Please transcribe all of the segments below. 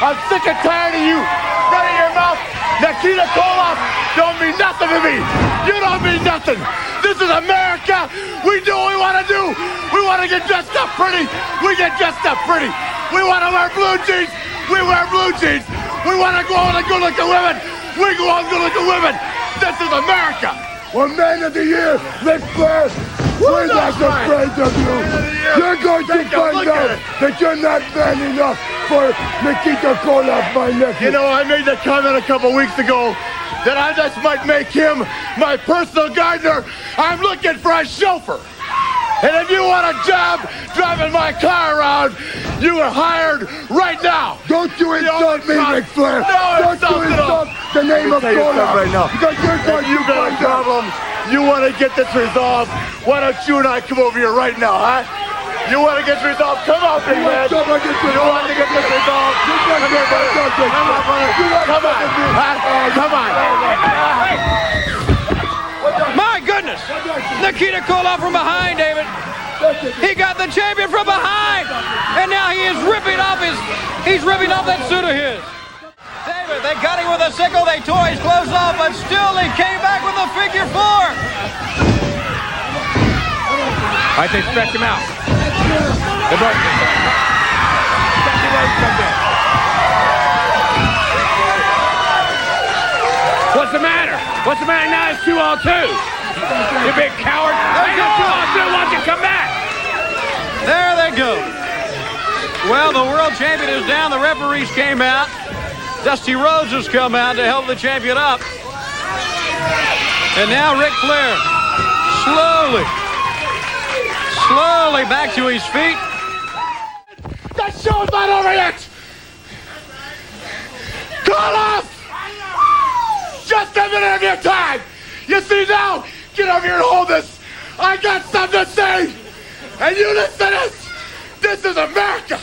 I'm sick and tired of you running your mouth. Nikita Koloff don't mean nothing to me. You don't mean nothing. This is America. We do what we want to do. We want to get dressed up pretty. We get dressed up pretty. We want to wear blue jeans. We wear blue jeans. We want to go out and good-looking women. We go out and good-looking women. This is America. Well, Man of the Year, Ric Flair, we're not afraid of you. You're going to find out that you're not man enough for Nikita Koloff, my nephew. You know, I made that comment a couple weeks ago that I just might make him my personal gardener. I'm looking for a chauffeur. And if you want a job driving my car around, you are hired right now. Don't you insult me, Ric Flair. No, don't you insult the name of Koloff right now. Because you're going you got a problem. You want to get this resolved. Why don't you and I come over here right now, huh? You want to get this resolved? Come on, big man. You want to get this resolved? Come here, brother. Come on, brother. Come on. Come on. My goodness. Nikita Koloff from behind, David. He got the champion from behind. And now he is ripping off that suit of his. David, they got him with a sickle. They tore his clothes off, but still he came back with a figure four. All right, they stretch him out. They both What's the matter? What's the matter now? It's 2-on-2. You big coward. Hey, no 2-on-2. Watch it come back. There they go. Well, the world champion is down. The referees came out. Dusty Rhodes has come out to help the champion up. And now Ric Flair slowly back to his feet. That show's not over yet! Koloff! Just a minute of your time! You see now? Get over here and hold this! I got something to say! And you listen to this! This is America!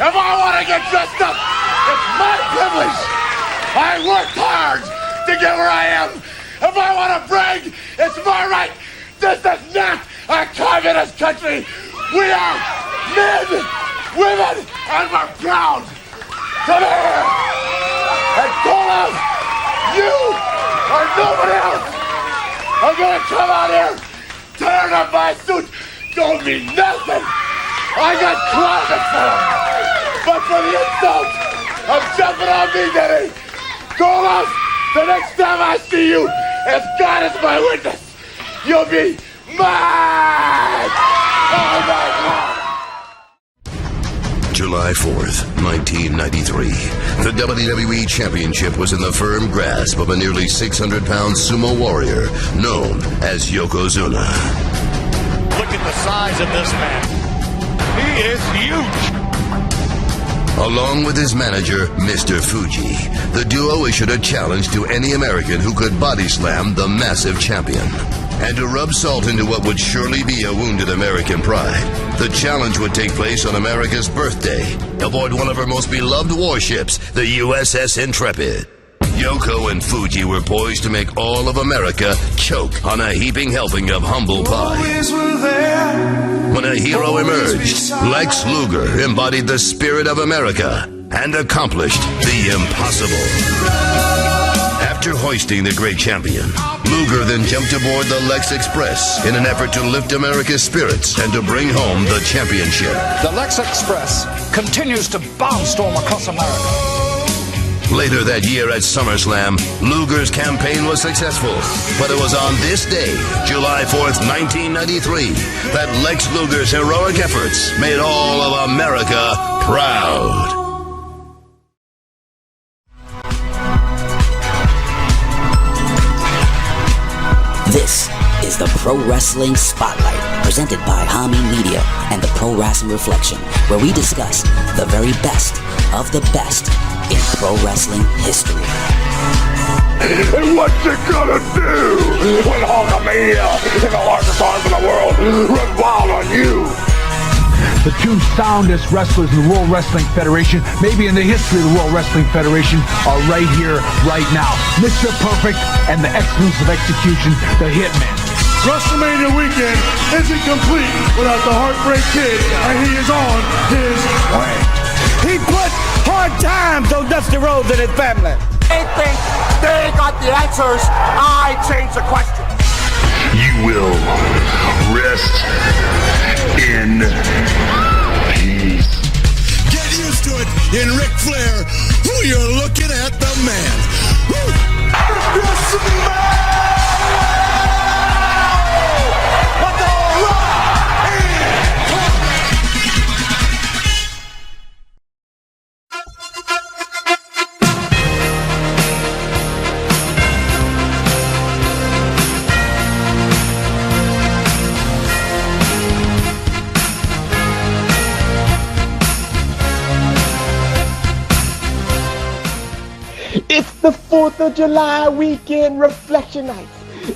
If I want to get dressed up, it's my privilege! I worked hard to get where I am! If I want to brag, it's my right! This is not a communist country! We are men, women, and we're proud! Come here! And Koloff, you or nobody else are gonna come out here, tearing up my suit, don't mean nothing! I got closets for them! But for the insult of jumping on me, Denny, Koloff, the next time I see you, as God is my witness, you'll be mine! Oh my God! July 4th, 1993. The WWE Championship was in the firm grasp of a nearly 600-pound sumo warrior known as Yokozuna. Look at the size of this man. He is huge. Along with his manager, Mr. Fuji, the duo issued a challenge to any American who could body slam the massive champion. And to rub salt into what would surely be a wounded American pride, the challenge would take place on America's birthday, aboard one of her most beloved warships, the USS Intrepid. Yoko and Fuji were poised to make all of America choke on a heaping helping of humble pie. When a hero emerged, Lex Luger embodied the spirit of America and accomplished the impossible. After hoisting the great champion, Luger then jumped aboard the Lex Express in an effort to lift America's spirits and to bring home the championship. The Lex Express continues to barnstorm across America. Later that year at SummerSlam, Luger's campaign was successful, but it was on this day, July 4th, 1993, that Lex Luger's heroic efforts made all of America proud. This is the Pro Wrestling Spotlight, presented by Hami Media and the Pro Wrestling Reflection, where we discuss the very best of the best in pro wrestling history. And what you gonna do when Hulkamania and the largest arms in the world run wild on you? The two soundest wrestlers in the World Wrestling Federation, maybe in the history of the World Wrestling Federation, are right here, right now. Mr. Perfect and the exclusive execution, the Hitman. WrestleMania weekend isn't complete without the Heartbreak Kid, and he is on his way. He put hard times on Dusty Rhodes and his family. They think they got the answers. I change the question. You will rest in peace. Get used to it in Ric Flair. Who you're looking at, the man. It's the 4th of July weekend, Reflectionites.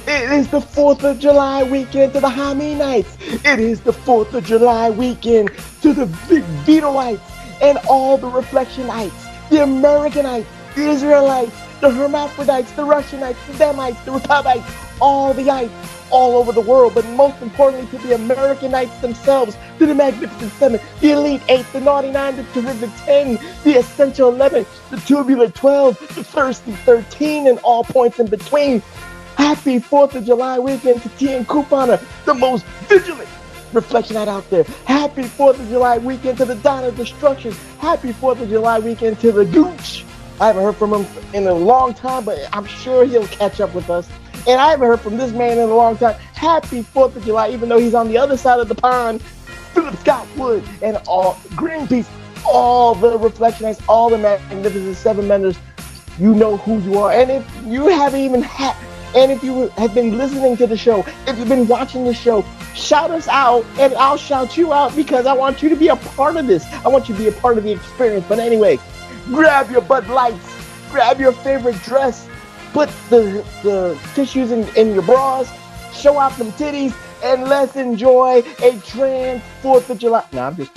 It is the 4th of July weekend to the Haminites. It is the 4th of July weekend to the Vitoites and all the Reflectionites, the Americanites, the Israelites, the Hermaphrodites, the Russianites, the Demites, the Republics, all the ites, all over the world, but most importantly to the Americanites themselves, to the Magnificent Seven, the Elite Eight, the Naughty Nine, the Terrific 10, the Essential 11, the Tubular 12, the Thirsty 13, and all points in between. Happy 4th of July weekend to T and Couponer, the most vigilant Reflectionite out there. Happy 4th of July weekend to the Donna Destruction. Happy 4th of July weekend to the Gooch. I haven't heard from him in a long time, but I'm sure he'll catch up with us. And I haven't heard from this man in a long time. Happy 4th of July, even though he's on the other side of the pond. Philip Scott Wood and all Greenpeace, all the Reflectionites, all the Magnificent Seven members. You know who you are. And if you haven't even and if you have been listening to the show, if you've been watching the show, shout us out and I'll shout you out because I want you to be a part of this. I want you to be a part of the experience. But anyway, grab your Bud Lights, grab your favorite dress, put the tissues in your bras, show out them titties, and let's enjoy a trans 4th of July. No, I'm just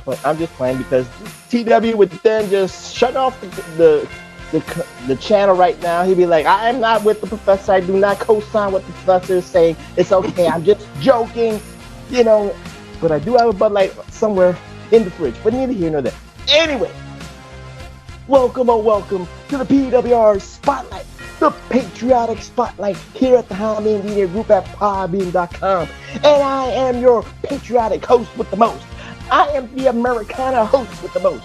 playing because TW would then just shut off the channel right now. He'd be like, I am not with the professor. I do not co-sign what the professor is saying. It's okay. I'm just joking, you know. But I do have a Bud Light somewhere in the fridge. But neither here nor there. Anyway, welcome to the PWR Spotlight. The Patriotic Spotlight here at the Hameen Media Group at podbean.com. And I am your patriotic host with the most. I am the Americana host with the most.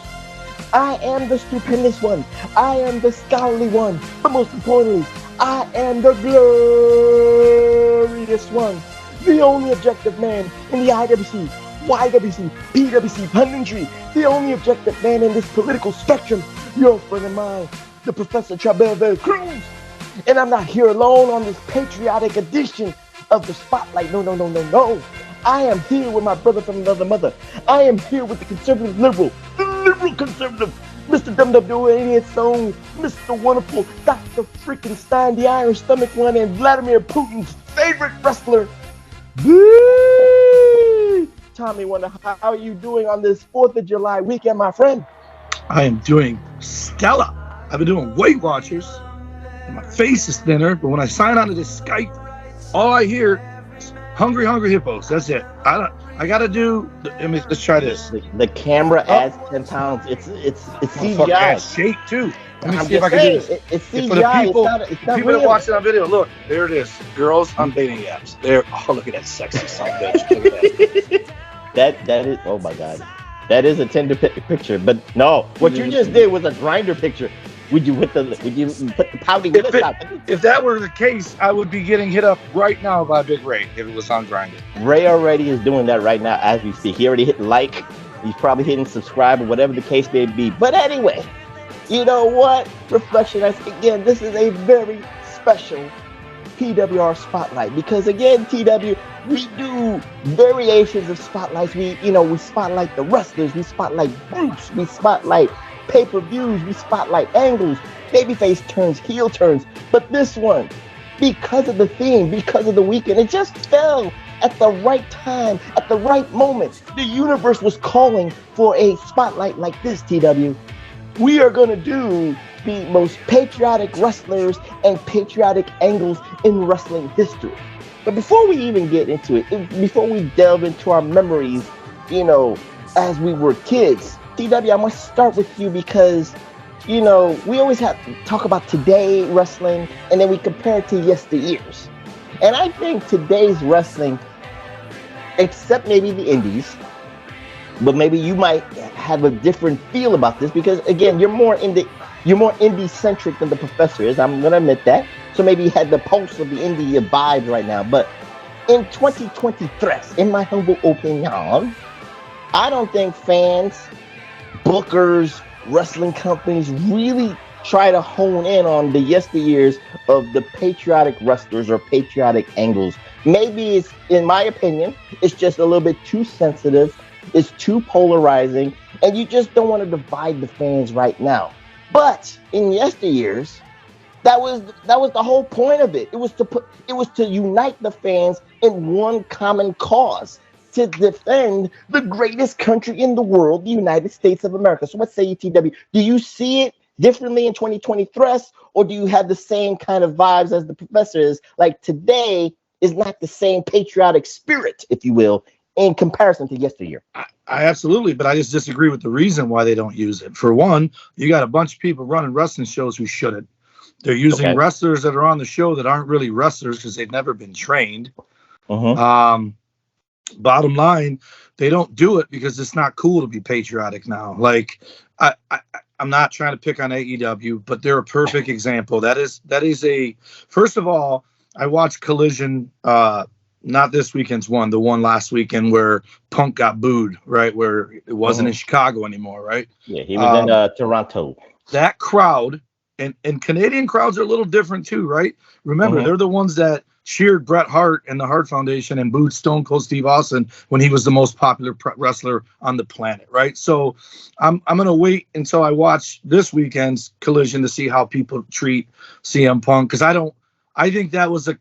I am the stupendous one. I am the scholarly one. But most importantly, I am the glorious one. The only objective man in the IWC, YWC, PWC punditry. The only objective man in this political spectrum. Your friend of mine, the Professor Chabelle Cruz. And I'm not here alone on this patriotic edition of the Spotlight. No. I am here with my brother from another mother. I am here with the conservative liberal, the liberal conservative, Mr. WWA's own, Mr. Wonderful, Dr. Freaking Stein, the Iron Stomach one, and Vladimir Putin's favorite wrestler, Tommy Wonder. How are you doing on this 4th of July weekend, my friend? I am doing stellar. I've been doing Weight Watchers. And my face is thinner, but when I sign onto this Skype, all I hear is hungry hippos. That's it. I gotta do. Let's try this. The camera adds 10 pounds. It's CGI. Shape too. Let me I'm see if I can do this. It's CGI. For the people, it's not people real. that watch it on video, look, there it is. Girls on dating apps. There. Oh, look at that sexy son of a bitch. Look at that. That is. Oh my God. That is a Tinder picture. But no, what you just did was a Grindr picture. Would you put the pouting lips out? If that were the case, I would be getting hit up right now by Big Ray if it was on Grindr. Ray already is doing that right now as we speak. He already hit like. He's probably hitting subscribe or whatever the case may be. But anyway, you know what? Reflectionites, again, this is a very special PWR Spotlight because again, TW, we do variations of spotlights. We spotlight the wrestlers, we spotlight groups, we spotlight pay-per-views, we spotlight angles, babyface turns, heel turns. But this one, because of the theme, because of the weekend, it just fell at the right time, at the right moment. The universe was calling for a spotlight like this, TW. We are going to do the most patriotic wrestlers and patriotic angles in wrestling history. But before we even get into it, before we delve into our memories, as we were kids, TW, I must start with you because we always have to talk about today wrestling, and then we compare it to yesteryears. And I think today's wrestling, except maybe the indies, but maybe you might have a different feel about this because, again, you're more indie centric than the professor is. I'm gonna admit that. So maybe you had the pulse of the indie vibes right now. But in 2023, in my humble opinion, I don't think fans, bookers, wrestling companies really try to hone in on the yesteryears of the patriotic wrestlers or patriotic angles. Maybe it's, in my opinion, it's just a little bit too sensitive. It's too polarizing, and you just don't want to divide the fans right now. But in yesteryears, that was the whole point of it. It was to unite the fans in one common cause, to defend the greatest country in the world, the United States of America. So what say you, TW? Do you see it differently in 2023, or do you have the same kind of vibes as the professor is? Like, today is not the same patriotic spirit, if you will, in comparison to yesteryear. I absolutely, but I just disagree with the reason why they don't use it. For one, you got a bunch of people running wrestling shows who shouldn't. They're using wrestlers that are on the show that aren't really wrestlers because they've never been trained. Bottom line, they don't do it because it's not cool to be patriotic now. Like, I'm not trying to pick on AEW, but they're a perfect example. That is a, first of all, I watched Collision, not this weekend's one, the one last weekend where Punk got booed, right? Where it wasn't in Chicago anymore, right? Yeah, he was in Toronto. That crowd, and Canadian crowds are a little different too, right? Remember, they're the ones that cheered Bret Hart and the Hart Foundation and booed Stone Cold Steve Austin when he was the most popular wrestler on the planet, right? So I'm going to wait until I watch this weekend's Collision to see how people treat CM Punk, because I think that was a,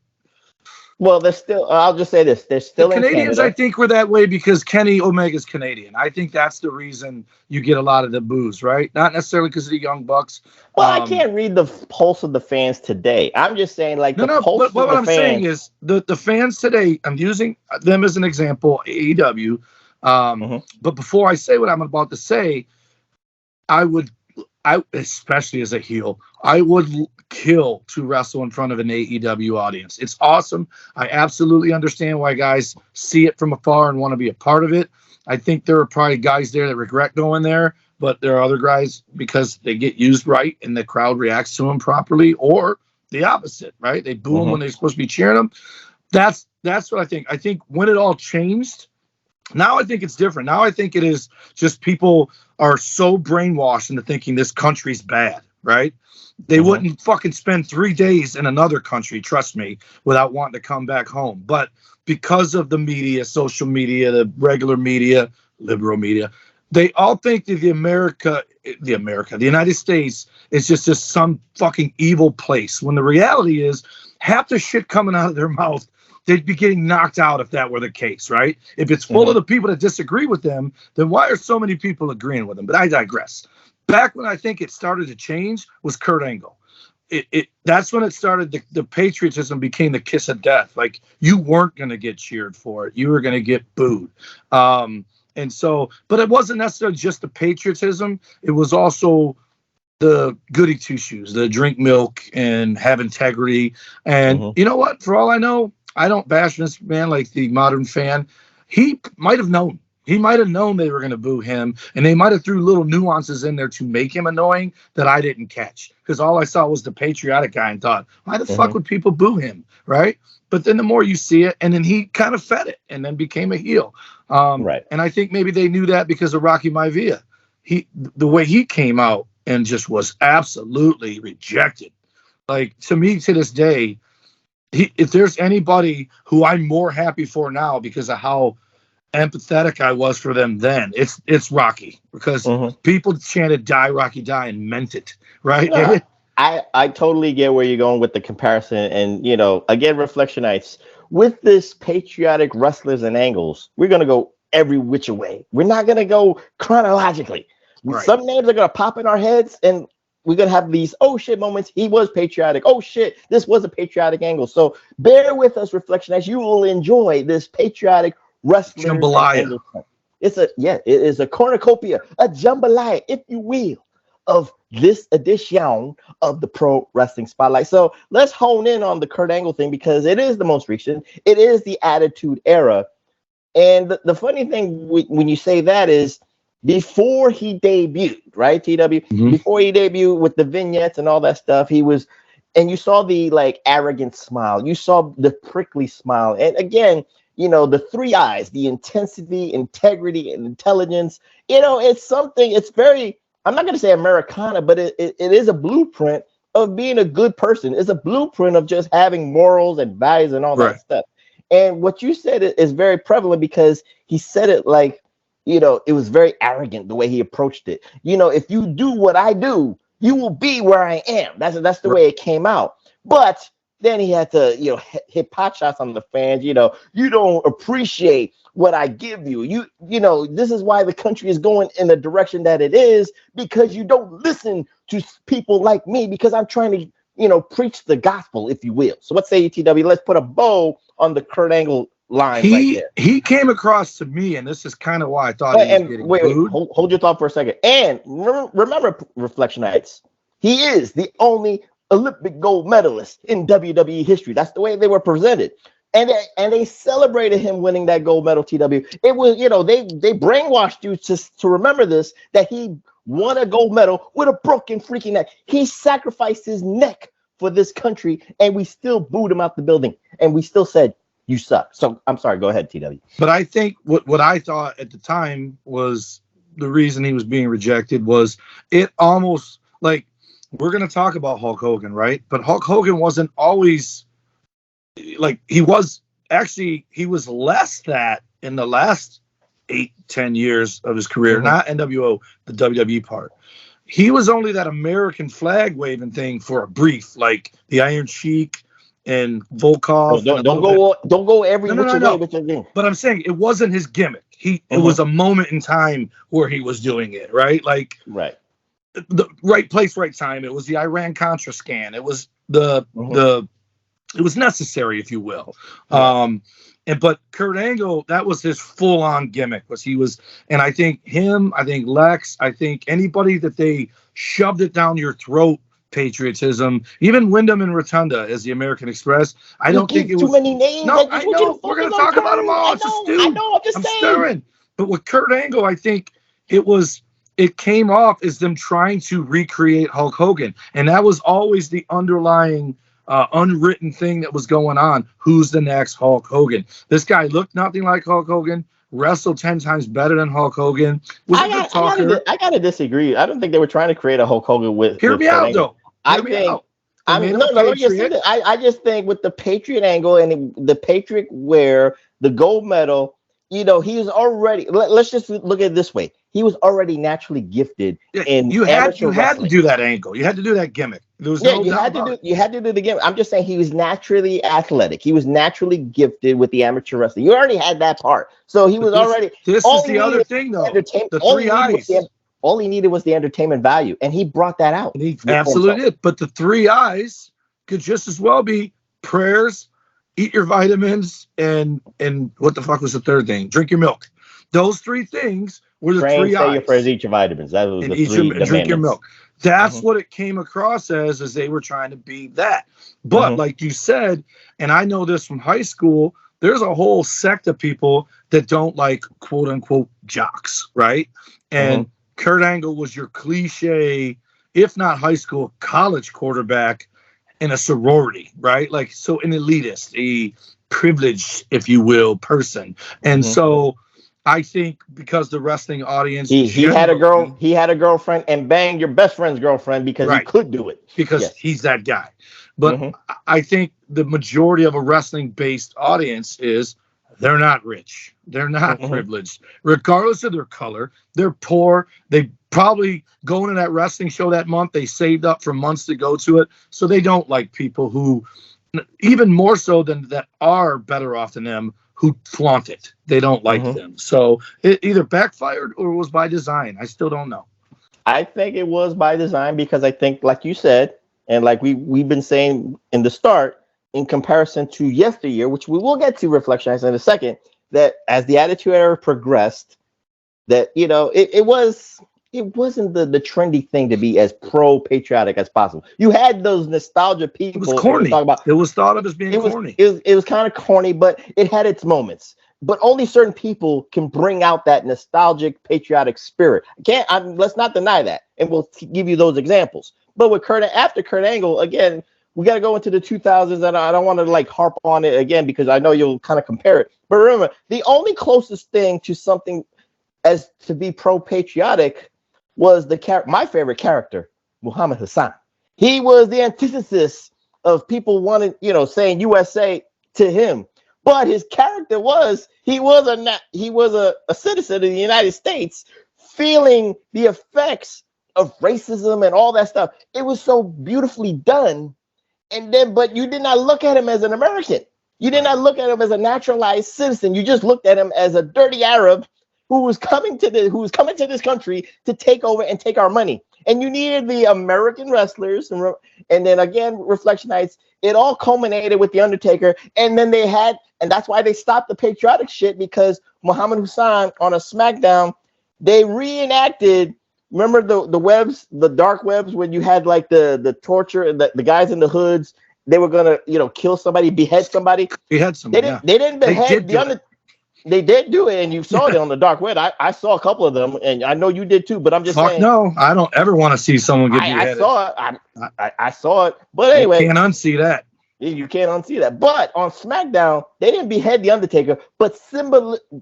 well, there's still, I'll just say this, there's still the Canadians, I think, were that way because Kenny Omega's Canadian. I think that's the reason you get a lot of the boos, right? Not necessarily because of the Young Bucks. Well, I can't read the pulse of the fans today. I'm just saying, like, pulse of the fans. What I'm saying is the fans today, I'm using them as an example, AEW. But before I say what I'm about to say, I especially as a heel, I would kill to wrestle in front of an AEW audience. It's awesome. I absolutely understand why guys see it from afar and want to be a part of it. I think there are probably guys there that regret going there, but there are other guys because they get used right and the crowd reacts to them properly, or the opposite, right? They boo them when they're supposed to be cheering them. That's what I think. I think when it all changed, now I think it's different. Now I think it is just people are so brainwashed into thinking this country's bad, right? They wouldn't fucking spend 3 days in another country, trust me, without wanting to come back home. But because of the media, social media, the regular media, liberal media, they all think that the United States is just some fucking evil place. When the reality is, half the shit coming out of their mouth, they'd be getting knocked out if that were the case, right? If it's full of the people that disagree with them, then why are so many people agreeing with them? But I digress. Back when I think it started to change was Kurt Angle. That's when it started. The patriotism became the kiss of death. Like, you weren't going to get cheered for it. You were going to get booed. And so, but it wasn't necessarily just the patriotism. It was also the goody two shoes, the drink milk and have integrity. And you know what? For all I know, I don't bash this man like the modern fan. He might have known. He might have known they were going to boo him, and they might have threw little nuances in there to make him annoying that I didn't catch, because all I saw was the patriotic guy and thought, why the fuck would people boo him, right? But then the more you see it, and then he kind of fed it and then became a heel. Right. And I think maybe they knew that because of Rocky Maivia. The way he came out and just was absolutely rejected. Like, to me, to this day, if there's anybody who I'm more happy for now because of how empathetic I was for them then, it's Rocky, because people chanted "Die Rocky Die" and meant it, right? No, I totally get where you're going with the comparison, and again, Reflectionites, with this patriotic wrestlers and angles, we're gonna go every which way. We're not gonna go chronologically. Right. Some names are gonna pop in our heads, and we're gonna have these oh shit moments. He was patriotic. Oh shit, this was a patriotic angle. So bear with us, Reflectionites. You will enjoy this patriotic wrestling jambalaya. It is a cornucopia, a jambalaya, if you will, of this edition of the Pro Wrestling Spotlight. So let's hone in on the Kurt Angle thing because it is the most recent. It is the Attitude Era. And the funny thing when you say that is before he debuted, right, TW? Mm-hmm. Before he debuted with the vignettes and all that stuff, he was, and you saw the like arrogant smile. You saw the prickly smile. And again, you know, the three eyes, the intensity, integrity, and intelligence. You know, it's something, it's very, I'm not going to say Americana, but it is a blueprint of being a good person. It's a blueprint of just having morals and values and all that stuff. And what you said is very prevalent because he said it like, you know, it was very arrogant the way he approached it. You know, if you do what I do, you will be where I am. That's the way it came out. But then he had to, you know, hit pot shots on the fans. You know, you don't appreciate what I give you. You know, this is why the country is going in the direction that it is, because you don't listen to people like me, because I'm trying to, you know, preach the gospel, if you will. So what say you, TW? Let's put a bow on the Kurt Angle line right there. He came across to me, and this is kind of why I thought he was getting booed. Hold your thought for a second. And remember, Reflectionites, he is the only Olympic gold medalist in WWE history. That's the way they were presented. And they celebrated him winning that gold medal, TW. It was, you know, they brainwashed you to remember this, that he won a gold medal with a broken freaking neck. He sacrificed his neck for this country, and we still booed him out the building. And we still said, you suck. So I'm sorry, go ahead, TW. But I think what I thought at the time was the reason he was being rejected was it almost like, we're going to talk about Hulk Hogan, right? But Hulk Hogan wasn't always like, he was less that in the last 8-10 years of his career, not NWO, the WWE part. He was only that American flag waving thing for a brief, like the Iron Sheik and Volkov. Don't go every no. But I'm saying it wasn't his gimmick. It was a moment in time where he was doing it, right? Like the right place, right time. It was the Iran-Contra scan. It was it was necessary, if you will. But Kurt Angle, that was his full-on gimmick. And I think Lex, I think anybody that they shoved it down your throat, patriotism, even Wyndham and Rotunda as the American Express. I don't think it was too many names. No, I know. We're going to talk about them all. I'm stirring. But with Kurt Angle, I think it came off as them trying to recreate Hulk Hogan. And that was always the underlying unwritten thing that was going on. Who's the next Hulk Hogan? This guy looked nothing like Hulk Hogan, wrestled 10 times better than Hulk Hogan. I gotta disagree. I don't think they were trying to create a Hulk Hogan with. Hear me out, though. I just think with the Patriot angle and the Patriot wear, the gold medal, you know, he was already. Let's just look at it this way. He was already naturally gifted in. You had to do that angle. You had to do that gimmick. There was you had to do the gimmick. I'm just saying he was naturally athletic. He was naturally gifted with the amateur wrestling. You already had that part, so he was already. This is the other thing, though. The three eyes. All he needed was the entertainment value, and he brought that out. He absolutely did. But the three eyes could just as well be prayers, eat your vitamins, and what the fuck was the third thing? Drink your milk. Those three things were the three eyes. Say your prayers, eat your vitamins. That was the three. Drink your milk. That's what it came across as they were trying to be that. But like you said, and I know this from high school, there's a whole sect of people that don't like quote unquote jocks, right? And Kurt Angle was your cliche, if not high school, college quarterback in a sorority, right? Like, so an elitist, a privileged, if you will, person. And so I think because the wrestling audience, he had a girlfriend and banged your best friend's girlfriend because he could do it. Because he's that guy. But I think the majority of a wrestling-based audience is they're not rich. They're not privileged. Regardless of their color, they're poor. They probably go into that wrestling show that month. They saved up for months to go to it. So they don't like people who, even more so than that, are better off than them, who flaunt it. They don't like them. So it either backfired or it was by design. I still don't know. I think it was by design because I think, like you said, and like we've been saying in the start, in comparison to yesteryear, which we will get to Reflectionites in a second, that as the Attitude Era progressed, that, you know, it was, it wasn't the trendy thing to be as pro-patriotic as possible. You had those nostalgia people. It was corny. It was thought of as being corny. It was kind of corny, but it had its moments. But only certain people can bring out that nostalgic, patriotic spirit. Let's not deny that, and we'll give you those examples. But with after Kurt Angle, again, we got to go into the 2000s, and I don't want to like harp on it again because I know you'll kind of compare it. But remember, the only closest thing to something as to be pro-patriotic was my favorite character, Muhammad Hassan. He was the antithesis of people wanting, saying USA to him. But his character he was a citizen of the United States, feeling the effects of racism and all that stuff. It was so beautifully done. But you did not look at him as an American. You did not look at him as a naturalized citizen. You just looked at him as a dirty Arab who was coming to this country to take over and take our money. And you needed the American wrestlers, and then again, Reflectionites. It all culminated with The Undertaker, and then and that's why they stopped the patriotic shit, because Muhammad Hassan on a SmackDown, they reenacted. Remember the webs, the dark webs, when you had like the torture and the guys in the hoods, they were gonna kill somebody, behead somebody. They didn't behead They did do it, and you saw it on the dark web. I saw a couple of them, and I know you did too. But I'm just saying. No, I don't ever want to see someone get beheaded. I saw it. But anyway, you can't unsee that. You can't unsee that. But on SmackDown, they didn't behead the Undertaker, but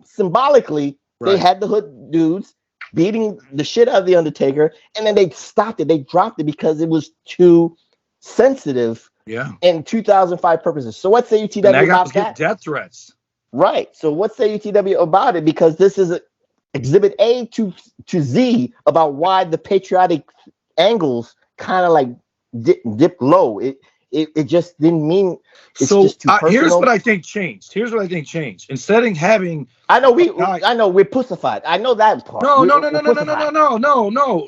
symbolically, they had the hood dudes beating the shit out of the Undertaker, and then they stopped it. They dropped it because it was too sensitive. Yeah. In 2005 purposes. So what say UTW about that? Death threats. Right. So what say UTW about it? Because this is exhibit A to Z about why the patriotic angles kind of like dipped low. It just didn't mean it's just too personal. Here's what I think changed. Instead of having, I know we're pussified. I know that part. No.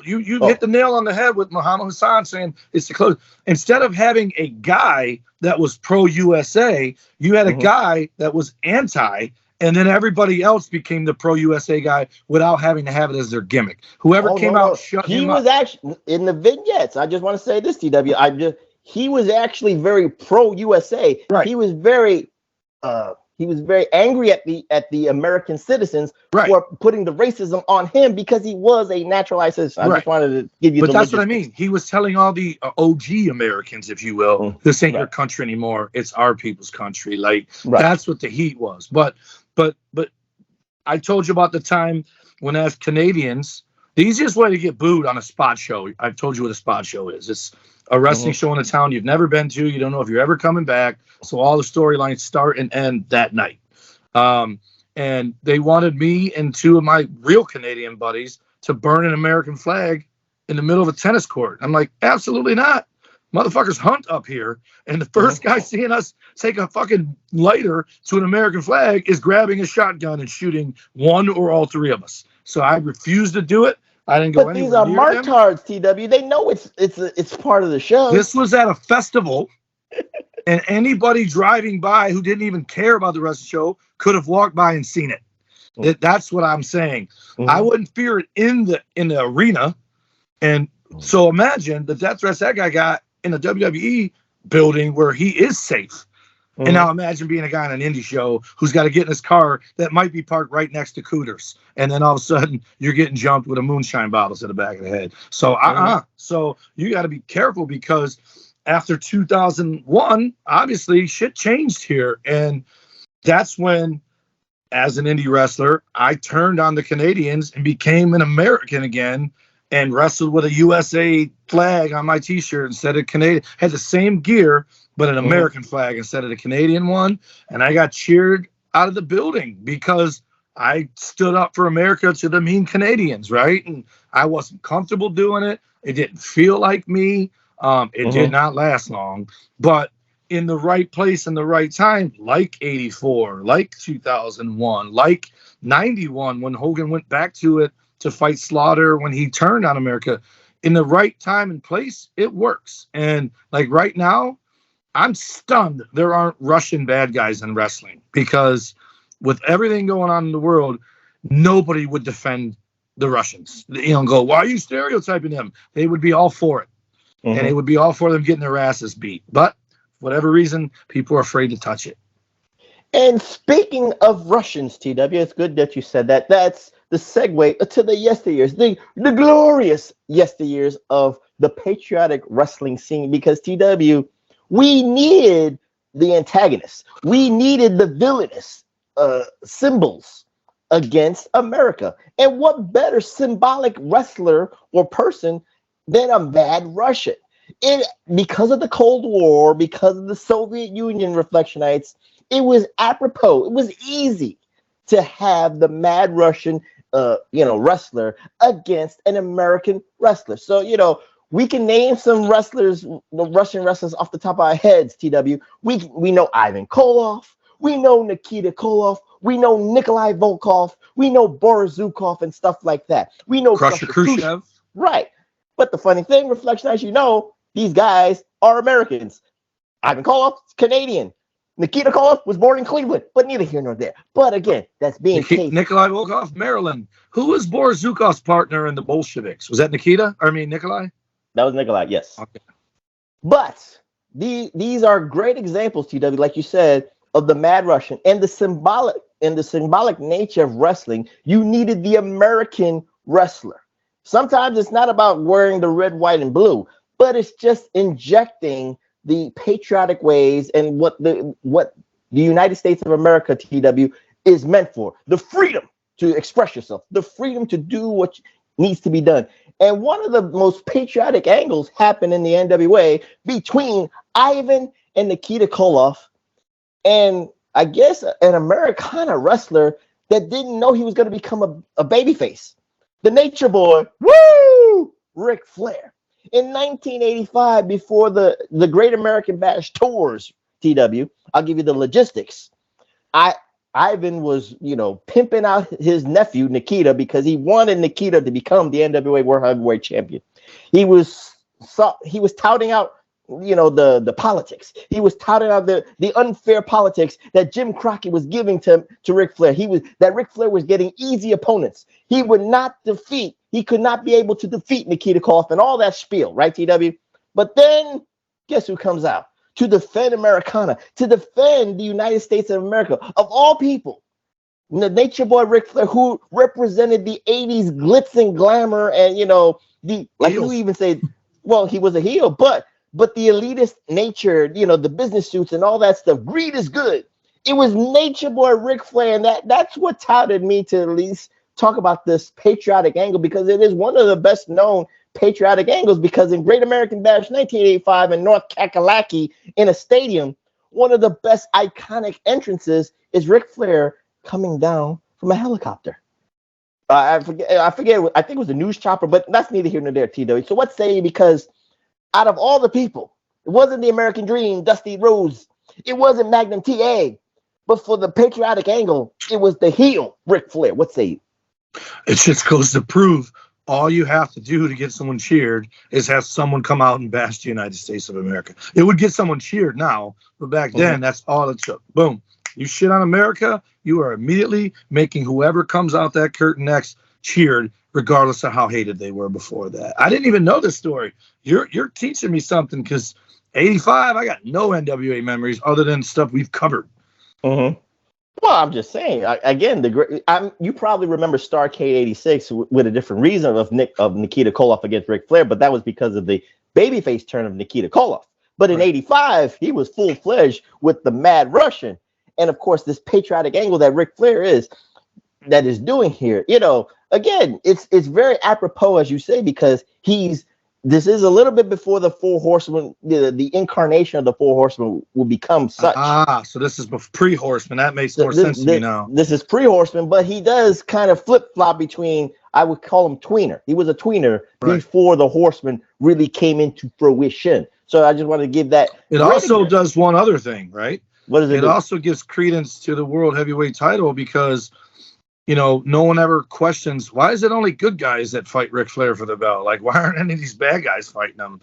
You hit the nail on the head with Muhammad Hassan saying it's the close. Instead of having a guy that was pro USA, you had a guy that was anti, and then everybody else became the pro USA guy without having to have it as their gimmick. Whoever came out, shut him up. He was actually in the vignettes. I just want to say this, TW. He was actually very pro USA. Right. He was very angry at the American citizens for putting the racism on him because he was a naturalized citizen. I just wanted to give you. But that's what I mean. He was telling all the OG Americans, if you will, this ain't your country anymore. It's our people's country. That's what the heat was. But I told you about the time when, as Canadians, the easiest way to get booed on a spot show. I've told you what a spot show is. It's a wrestling show in a town you've never been to. You don't know if you're ever coming back. So all the storylines start and end that night. And they wanted me and two of my real Canadian buddies to burn an American flag in the middle of a tennis court. I'm like, absolutely not. Motherfuckers hunt up here. And the first guy seeing us take a fucking lighter to an American flag is grabbing a shotgun and shooting one or all three of us. So I refused to do it. I didn't go anywhere. But these are martards, TW. They know it's part of the show. This was at a festival, and anybody driving by who didn't even care about the rest of the show could have walked by and seen it. That's what I'm saying. I wouldn't fear it in the arena. And so imagine the death threats that guy got in the WWE building where he is safe. And now imagine being a guy on an indie show who's got to get in his car that might be parked right next to Cooters. And then all of a sudden you're getting jumped with a moonshine bottle to the back of the head. So, So you got to be careful, because after 2001, obviously shit changed here. And that's when, as an indie wrestler, I turned on the Canadians and became an American again and wrestled with a USA flag on my t-shirt instead of Canadian. Had the same gear, but an American flag instead of the Canadian one. And I got cheered out of the building because I stood up for America to the mean Canadians, right? And I wasn't comfortable doing it. It didn't feel like me. It did not last long. But in the right place and the right time, like 84, like 2001, like 91, when Hogan went back to it to fight Slaughter when he turned on America, in the right time and place, it works. And like right now, I'm stunned there aren't Russian bad guys in wrestling, because with everything going on in the world, nobody would defend the Russians. Go, why are you stereotyping them? They would be all for it. And they would be all for them getting their asses beat. But for whatever reason, people are afraid to touch it. And speaking of Russians, TW, it's good that you said that. That's the segue to the yesteryears, the glorious yesteryears of the patriotic wrestling scene. Because TW, we needed the antagonists. We needed the villainous symbols against America. And what better symbolic wrestler or person than a mad Russian? Because of the Cold War, because of the Soviet Union Reflectionites, it was apropos. It was easy to have the mad Russian, wrestler against an American wrestler. So, we can name some wrestlers, the Russian wrestlers off the top of our heads, TW. We know Ivan Koloff. We know Nikita Koloff. We know Nikolai Volkov. We know Boris Zukov and stuff like that. We know Crusher Khrushchev. Right. But the funny thing, Reflectionites, these guys are Americans. Ivan Koloff is Canadian. Nikita Koloff was born in Cleveland, but neither here nor there. But again, that's being Nikolai Volkov, Maryland. Who was Boris Zukov's partner in the Bolsheviks? Was that Nikolai? That was Nikolai, yes. Okay. But these are great examples, TW, like you said, of the mad Russian and the symbolic nature of wrestling. You needed the American wrestler. Sometimes it's not about wearing the red, white, and blue, but it's just injecting the patriotic ways and what the United States of America, TW, is meant for. The freedom to express yourself, the freedom to do what needs to be done. And one of the most patriotic angles happened in the NWA between Ivan and Nikita Koloff, and I guess an Americana wrestler that didn't know he was going to become a babyface. The Nature Boy, Ric Flair. In 1985, before the Great American Bash tours, TW, I'll give you the logistics. Ivan was, pimping out his nephew, Nikita, because he wanted Nikita to become the NWA World Heavyweight Champion. He was touting out, the politics. He was touting out the unfair politics that Jim Crockett was giving to Ric Flair. Ric Flair was getting easy opponents. He could not be able to defeat Nikita Koloff and all that spiel, right, TW? But then, guess who comes out? To defend Americana, to defend the United States of America, of all people. The Nature Boy Ric Flair, who represented the 80s glitz and glamour, and you even say, well, he was a heel, but the elitist nature, the business suits and all that stuff. Greed is good. It was Nature Boy Ric Flair, and that's what touted me to at least talk about this patriotic angle, because it is one of the best known patriotic angles. Because in Great American Bash 1985 in North Kakalaki in a stadium, one of the best iconic entrances is Ric Flair coming down from a helicopter. I forget. I think it was a news chopper, but that's neither here nor there, TW. So what say you? Because out of all the people, it wasn't the American Dream, Dusty Rhodes. It wasn't Magnum TA. But for the patriotic angle, it was the heel Ric Flair. What say you? It just goes to prove all you have to do to get someone cheered is have someone come out and bash the United States of America. It would get someone cheered now, but back then, that's all it took. Boom. You shit on America, you are immediately making whoever comes out that curtain next cheered, regardless of how hated they were before that. I didn't even know this story. You're teaching me something, because 85, I got no NWA memories other than stuff we've covered. Mm-hmm. Well, I'm just saying, again, you probably remember Starrcade 86 with a different reason of Nikita Koloff against Ric Flair, but that was because of the babyface turn of Nikita Koloff. But in 85, he was full-fledged with the Mad Russian. And, of course, this patriotic angle that Ric Flair is doing here. Again, it's very apropos, as you say, because this is a little bit before the Four Horsemen, the incarnation of the Four Horsemen will become such. So this is pre-Horseman. That makes more sense to me now. This is pre-Horseman, but he does kind of flip-flop between, I would call him tweener. He was a tweener before the Horseman really came into fruition. So I just wanted to give that. It also does one other thing, right? What does it do? It also gives credence to the World Heavyweight title, because no one ever questions, why is it only good guys that fight Ric Flair for the belt? Like, why aren't any of these bad guys fighting him?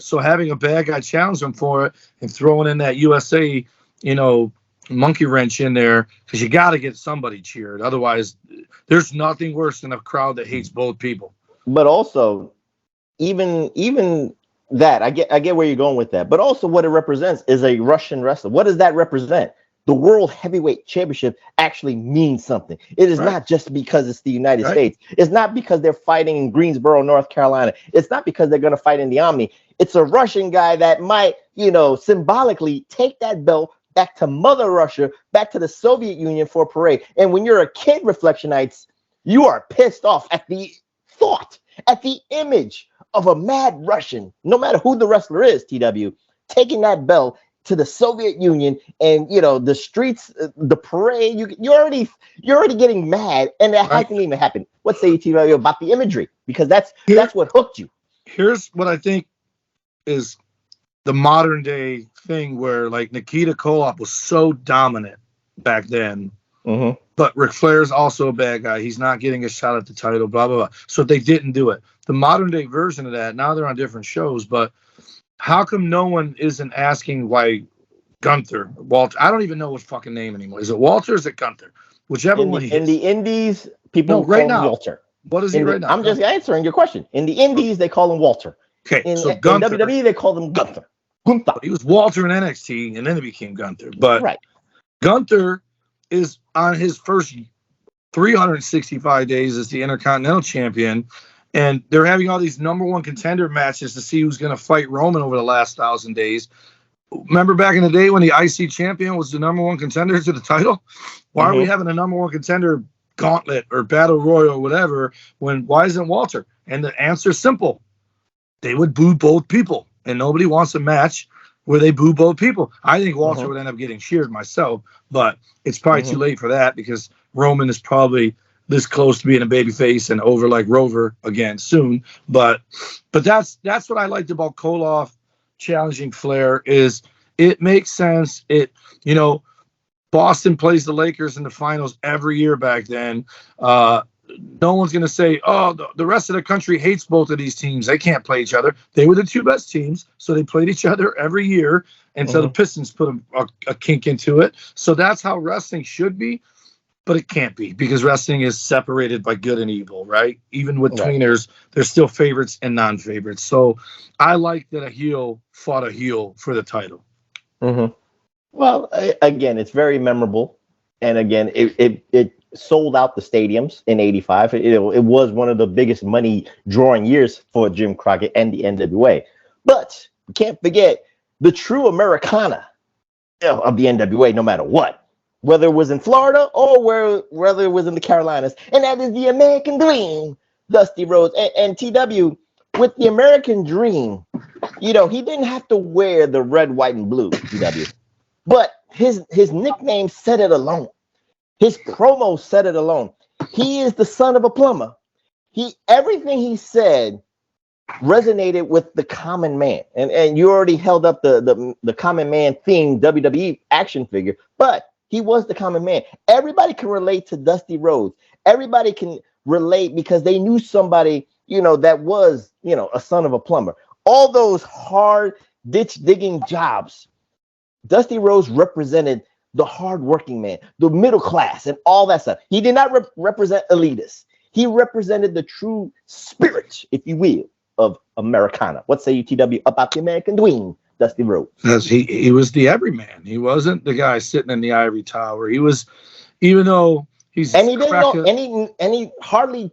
So having a bad guy challenge him for it and throwing in that USA, monkey wrench in there because you got to get somebody cheered. Otherwise, there's nothing worse than a crowd that hates both people. But also, even that, I get where you're going with that. But also, what it represents is a Russian wrestler. What does that represent? The World Heavyweight Championship actually means something. It is not just because it's the United States. It's not because they're fighting in Greensboro, North Carolina. It's not because they're going to fight in the Army. It's a Russian guy that might, symbolically take that belt back to Mother Russia, back to the Soviet Union for a parade. And when you're a kid, Reflectionites, you are pissed off at the thought, at the image of a mad Russian, no matter who the wrestler is, TW, taking that belt to the Soviet Union and the streets, the parade. You're already getting mad, and that hasn't even happened. What say you, TW, about the imagery? Because that's what hooked you. Here's what I think is the modern day thing where like Nikita Koloff was so dominant back then, but Ric Flair's also a bad guy. He's not getting a shot at the title, blah, blah, blah. So they didn't do it. The modern day version of that, now they're on different shows, but how come no one isn't asking why Walter, I don't even know his fucking name anymore. Is it Walter or is it Gunther? Whichever one he is. In the Indies, people call him Walter. What is he right now? I'm just answering your question. In the Indies, they call him Walter. Okay, so Gunther, in WWE, they call him Gunther. He was Walter in NXT, and then it became Gunther. But Gunther is on his first 365 days as the Intercontinental Champion, and they're having all these number one contender matches to see who's going to fight Roman over the last 1,000 days. Remember back in the day when the IC champion was the number one contender to the title? Why are we having a number one contender gauntlet or battle royal or whatever why isn't Walter? And the answer is simple. They would boo both people, and nobody wants a match where they boo both people. I think Walter would end up getting cheered myself, but it's probably too late for that because Roman is probably this close to being a babyface and over like Rover again soon. But that's what I liked about Koloff challenging Flair is it makes sense. Boston plays the Lakers in the finals every year back then. No one's going to say, the rest of the country hates both of these teams. They can't play each other. They were the two best teams, so they played each other every year. And so the Pistons put a kink into it. So that's how wrestling should be. But it can't be because wrestling is separated by good and evil, right? Even with tweeners, there's still favorites and non-favorites. So I like that a heel fought a heel for the title. Well, again, it's very memorable. And again, it sold out the stadiums in 85. It was one of the biggest money drawing years for Jim Crockett and the NWA. But you can't forget the true Americana of the NWA, no matter what. Whether it was in Florida or whether it was in the Carolinas. And that is the American Dream, Dusty Rhodes. And TW, with the American Dream, he didn't have to wear the red, white, and blue, TW. But his nickname said it alone. His promo said it alone. He is the son of a plumber. Everything he said resonated with the common man. And you already held up the common man theme WWE action figure. But he was the common man. Everybody can relate to Dusty Rhodes. Everybody can relate because they knew somebody, that was, a son of a plumber. All those hard ditch digging jobs. Dusty Rhodes represented the hardworking man, the middle class, and all that stuff. He did not represent elitists. He represented the true spirit, if you will, of Americana. What say you, TW, about the American Dream? Dusty Rhodes. Because he was the everyman. He wasn't the guy sitting in the ivory tower. He was, even though he's and he didn't know and he hardly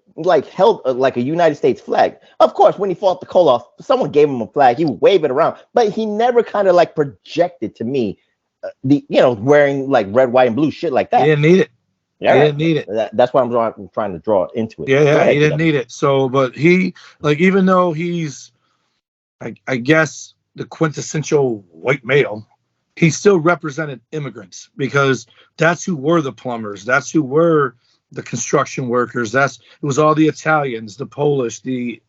held like a United States flag. Of course, when he fought the Koloff, someone gave him a flag. He would wave it around, but he never kind of projected to me wearing like red, white, and blue shit like that. He didn't need it. Yeah, he didn't need it. That's why I'm trying to draw into it. Yeah, he didn't need it. So, but he even though he's, I guess, the quintessential white male, he still represented immigrants because that's who were the plumbers. That's who were the construction workers. It was all the Italians, the Polish, the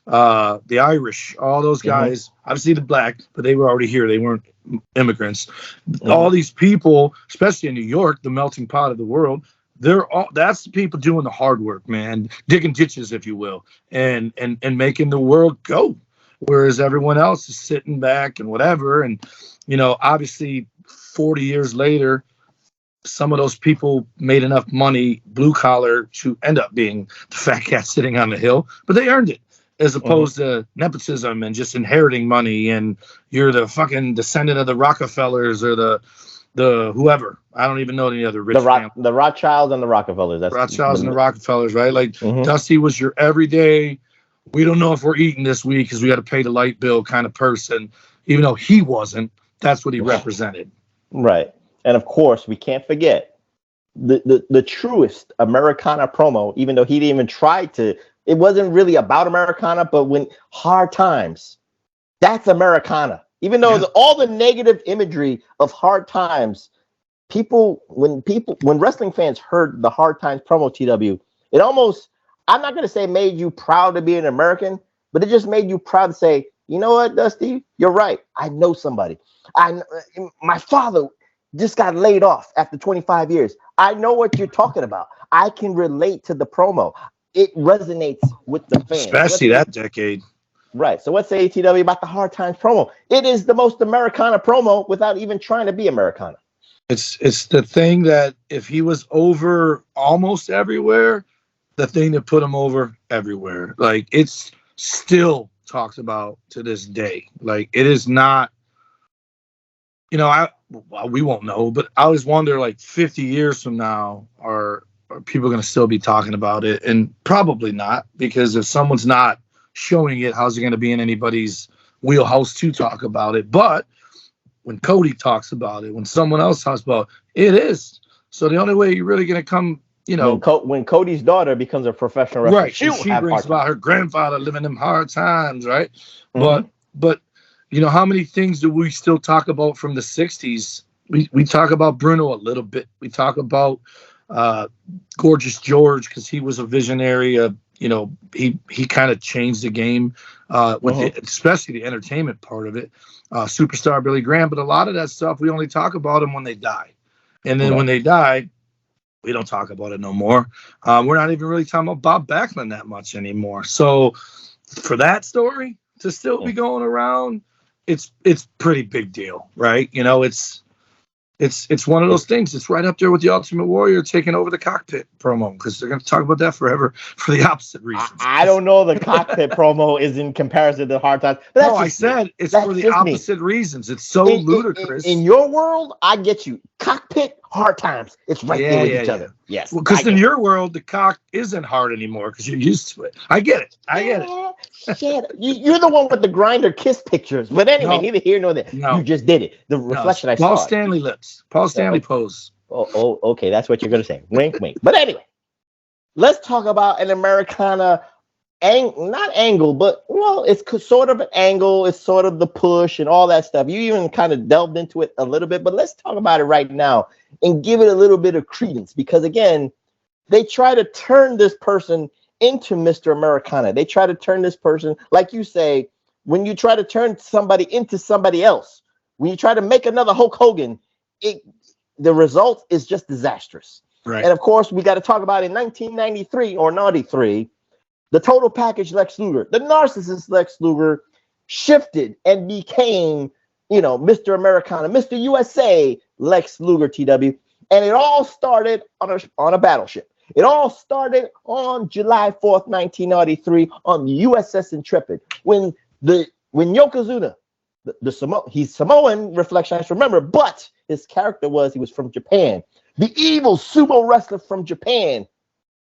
Irish, all those guys, obviously the black, but they were already here. They weren't immigrants. All these people, especially in New York, the melting pot of the world, that's the people doing the hard work, man, digging ditches, if you will, and making the world go. Whereas everyone else is sitting back and whatever. And, obviously 40 years later, some of those people made enough money, blue collar, to end up being the fat cat sitting on the hill, but they earned it, as opposed to nepotism and just inheriting money. And you're the fucking descendant of the Rockefellers or the whoever. I don't even know any other rich family. The Rothschilds and the Rockefellers. That's Rothschilds and the Rockefellers, right? Like Dusty was your everyday, we don't know if we're eating this week because we got to pay the light bill kind of person. Even though he wasn't, that's what he represented. Right. And of course, we can't forget the truest Americana promo, even though he didn't even try to. It wasn't really about Americana, but when hard times, that's Americana. Even though all the negative imagery of hard times, when wrestling fans heard the hard times promo, TW, it almost, I'm not going to say made you proud to be an American, but it just made you proud to say, you know what, Dusty, you're right. I know somebody. My father just got laid off after 25 years. I know what you're talking about. I can relate to the promo. It resonates with the fans. Especially that decade. Right. So what's the ATW about the hard times promo? It is the most Americana promo without even trying to be Americana. It's the thing that if he was over almost everywhere, the thing that put him over everywhere. Like, it's still talked about to this day. Like, it is not, we won't know, but I always wonder, like, 50 years from now, are people going to still be talking about it? And probably not, because if someone's not showing it, how's it going to be in anybody's wheelhouse to talk about it? But when Cody talks about it, when someone else talks about it, it is. So the only way you're really going to come, when Cody's daughter becomes a professional wrestler, right? She brings about her grandfather living them hard times, right? But how many things do we still talk about from the 60s? We talk about Bruno a little bit. We talk about Gorgeous George, because he was a visionary. He kind of changed the game with especially the entertainment part of it. Superstar Billy Graham, but a lot of that stuff we only talk about them when they die, and then when they die, we don't talk about it no more. We're not even really talking about Bob Backlund that much anymore. So for that story to still be going around, it's pretty big deal, right? It's one of those things. It's right up there with the Ultimate Warrior taking over the cockpit promo, because they're going to talk about that forever for the opposite reasons. I don't know. The cockpit promo is in comparison to Hard Times. No, I said it's for the opposite reasons. It's so ludicrous. In your world, I get you. Cockpit, Hard Times. It's right there with each other. Yes. Well, because in your world, the cock isn't hard anymore because you're used to it. I get it. Shit. You're the one with the grinder kiss pictures. But anyway, neither here nor there. No. You just did it. The reflection I saw. Paul Stanley lips. Paul Stanley pose. Oh, okay. That's what you're going to say. Wink, wink. But anyway, let's talk about an Americana not angle, but, it's sort of an angle. It's sort of the push and all that stuff. You even kind of delved into it a little bit, but let's talk about it right now and give it a little bit of credence, because, again, they try to turn this person into Mr. Americana. They try to turn this person, like you say, when you try to turn somebody into somebody else, when you try to make another Hulk Hogan, the result is just disastrous. Right. And, of course, we got to talk about in 1993 or 93, the total package Lex Luger, the narcissist Lex Luger, shifted and became, Mr. Americana, Mr. USA Lex Luger, TW. And it all started on a battleship. It all started on July 4th, 1993, on the USS Intrepid, when Yokozuna, he's Samoan, Reflectionites remember, but his character he was from Japan, the evil sumo wrestler from Japan,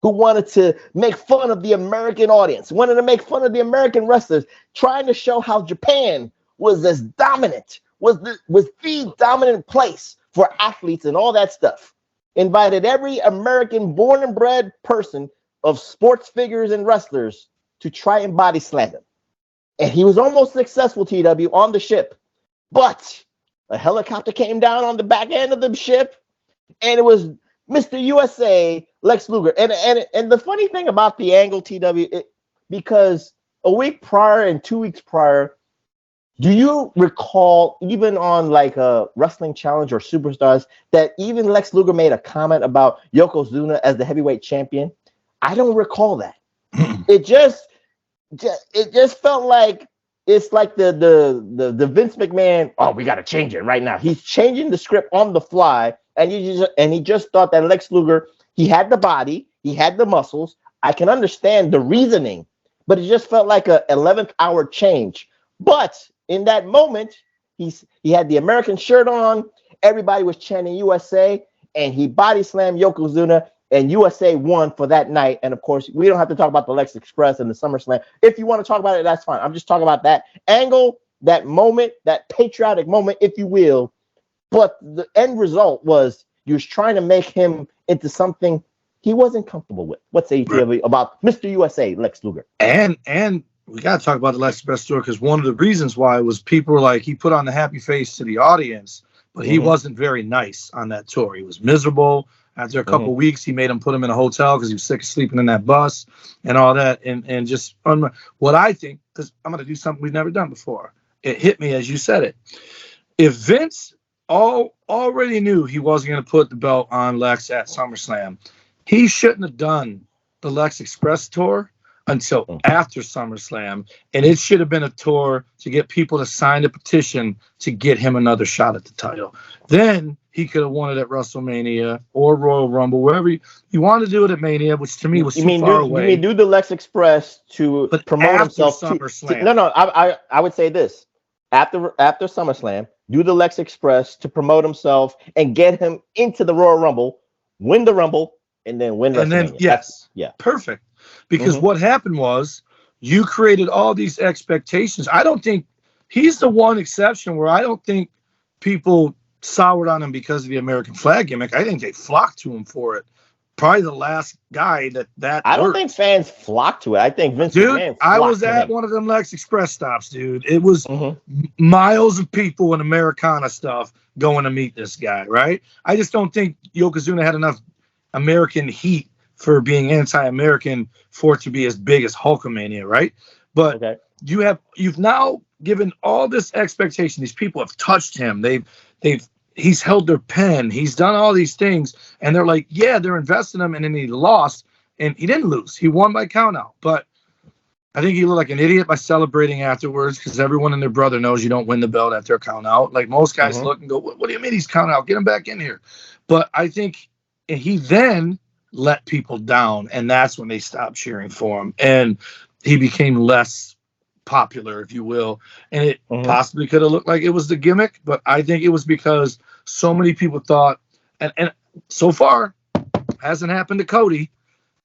who wanted to make fun of the American audience, wanted to make fun of the American wrestlers, trying to show how Japan was as dominant, was the dominant place for athletes and all that stuff. Invited every American born and bred person of sports figures and wrestlers to try and body slam him. And he was almost successful, TW, on the ship. But a helicopter came down on the back end of the ship, and it was Mr. USA Lex Luger. And the funny thing about the angle, TW, because a week prior and 2 weeks prior, do you recall, even on like a Wrestling Challenge or Superstars, that even Lex Luger made a comment about Yokozuna as the heavyweight champion? I don't recall that. It just felt like it's like the Vince McMahon. Oh, we got to change it right now. He's changing the script on the fly, and he just thought that Lex Luger, he had the body, he had the muscles. I can understand the reasoning, but it just felt like a 11th hour change. But in that moment, he had the American shirt on. Everybody was chanting USA, and he body slammed Yokozuna, and USA won for that night. And of course, we don't have to talk about the Lex Express and the SummerSlam. If you want to talk about it, that's fine. I'm just talking about that angle, that moment, that patriotic moment, if you will. But the end result was you was trying to make him into something he wasn't comfortable with. What say you about Mr. USA, Lex Luger? And we got to talk about the Lex Express tour, because one of the reasons why was people were like, he put on the happy face to the audience, but he wasn't very nice on that tour. He was miserable. After a couple weeks, he made him put him in a hotel because he was sick of sleeping in that bus and all that. And just what I think, because I'm going to do something we've never done before. It hit me as you said it. If Vince already knew he wasn't going to put the belt on Lex at SummerSlam, he shouldn't have done the Lex Express tour until after SummerSlam, and it should have been a tour to get people to sign a petition to get him another shot at the title. Then he could have won it at WrestleMania or Royal Rumble, wherever you want to do it at Mania, which to me was too far away. You mean do the Lex Express to promote himself? No, I would say this. After SummerSlam, do the Lex Express to promote himself and get him into the Royal Rumble, win the Rumble, and then win WrestleMania. And then, yes, perfect. Because what happened was you created all these expectations. I don't think he's the one exception where I don't think people soured on him because of the American flag gimmick. I think they flocked to him for it. Probably the last guy that I don't think fans flocked to it. I think Vince McMahon I was at one of them Lex Express stops, dude. It was miles of people in Americana stuff going to meet this guy, right? I just don't think Yokozuna had enough American heat for being anti-American for it to be as big as Hulkamania, right? But you've now given all this expectation. These people have touched him. He's held their pen. He's done all these things, and they're like, yeah, they're investing him, and then he lost, and he didn't lose. He won by countout, but I think he looked like an idiot by celebrating afterwards, because everyone and their brother knows you don't win the belt after a countout. Like most guys look and go, what do you mean he's counted out? Get him back in here. But I think he then let people down, and that's when they stopped cheering for him, and he became less popular, if you will, and it possibly could have looked like it was the gimmick, but I think it was because so many people thought, and so far hasn't happened to Cody,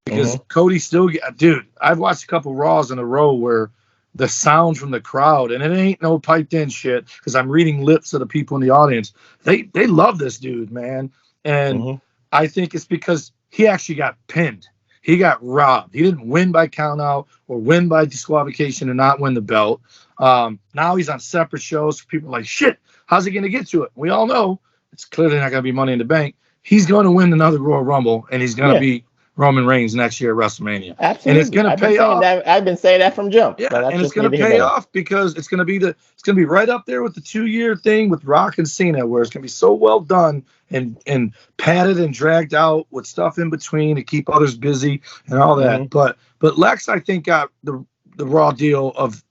because Cody still dude, I've watched a couple Raws in a row where the sound from the crowd, and it ain't no piped in shit, because I'm reading lips of the people in the audience, they love this dude, man. And I think it's because he actually got pinned. He got robbed. He didn't win by countout or win by disqualification and not win the belt. Now he's on separate shows. People are like, shit, how's he going to get to it? We all know it's clearly not going to be Money in the Bank. He's going to win another Royal Rumble, and he's going to beat Roman Reigns next year at WrestleMania. Absolutely. And it's going to pay off. I've been saying that from jump. Yeah, and it's going to pay off because it's going to be right up there with the 2-year thing with Rock and Cena, where it's going to be so well done and padded and dragged out with stuff in between to keep others busy and all that. But Lex, I think, got the raw deal of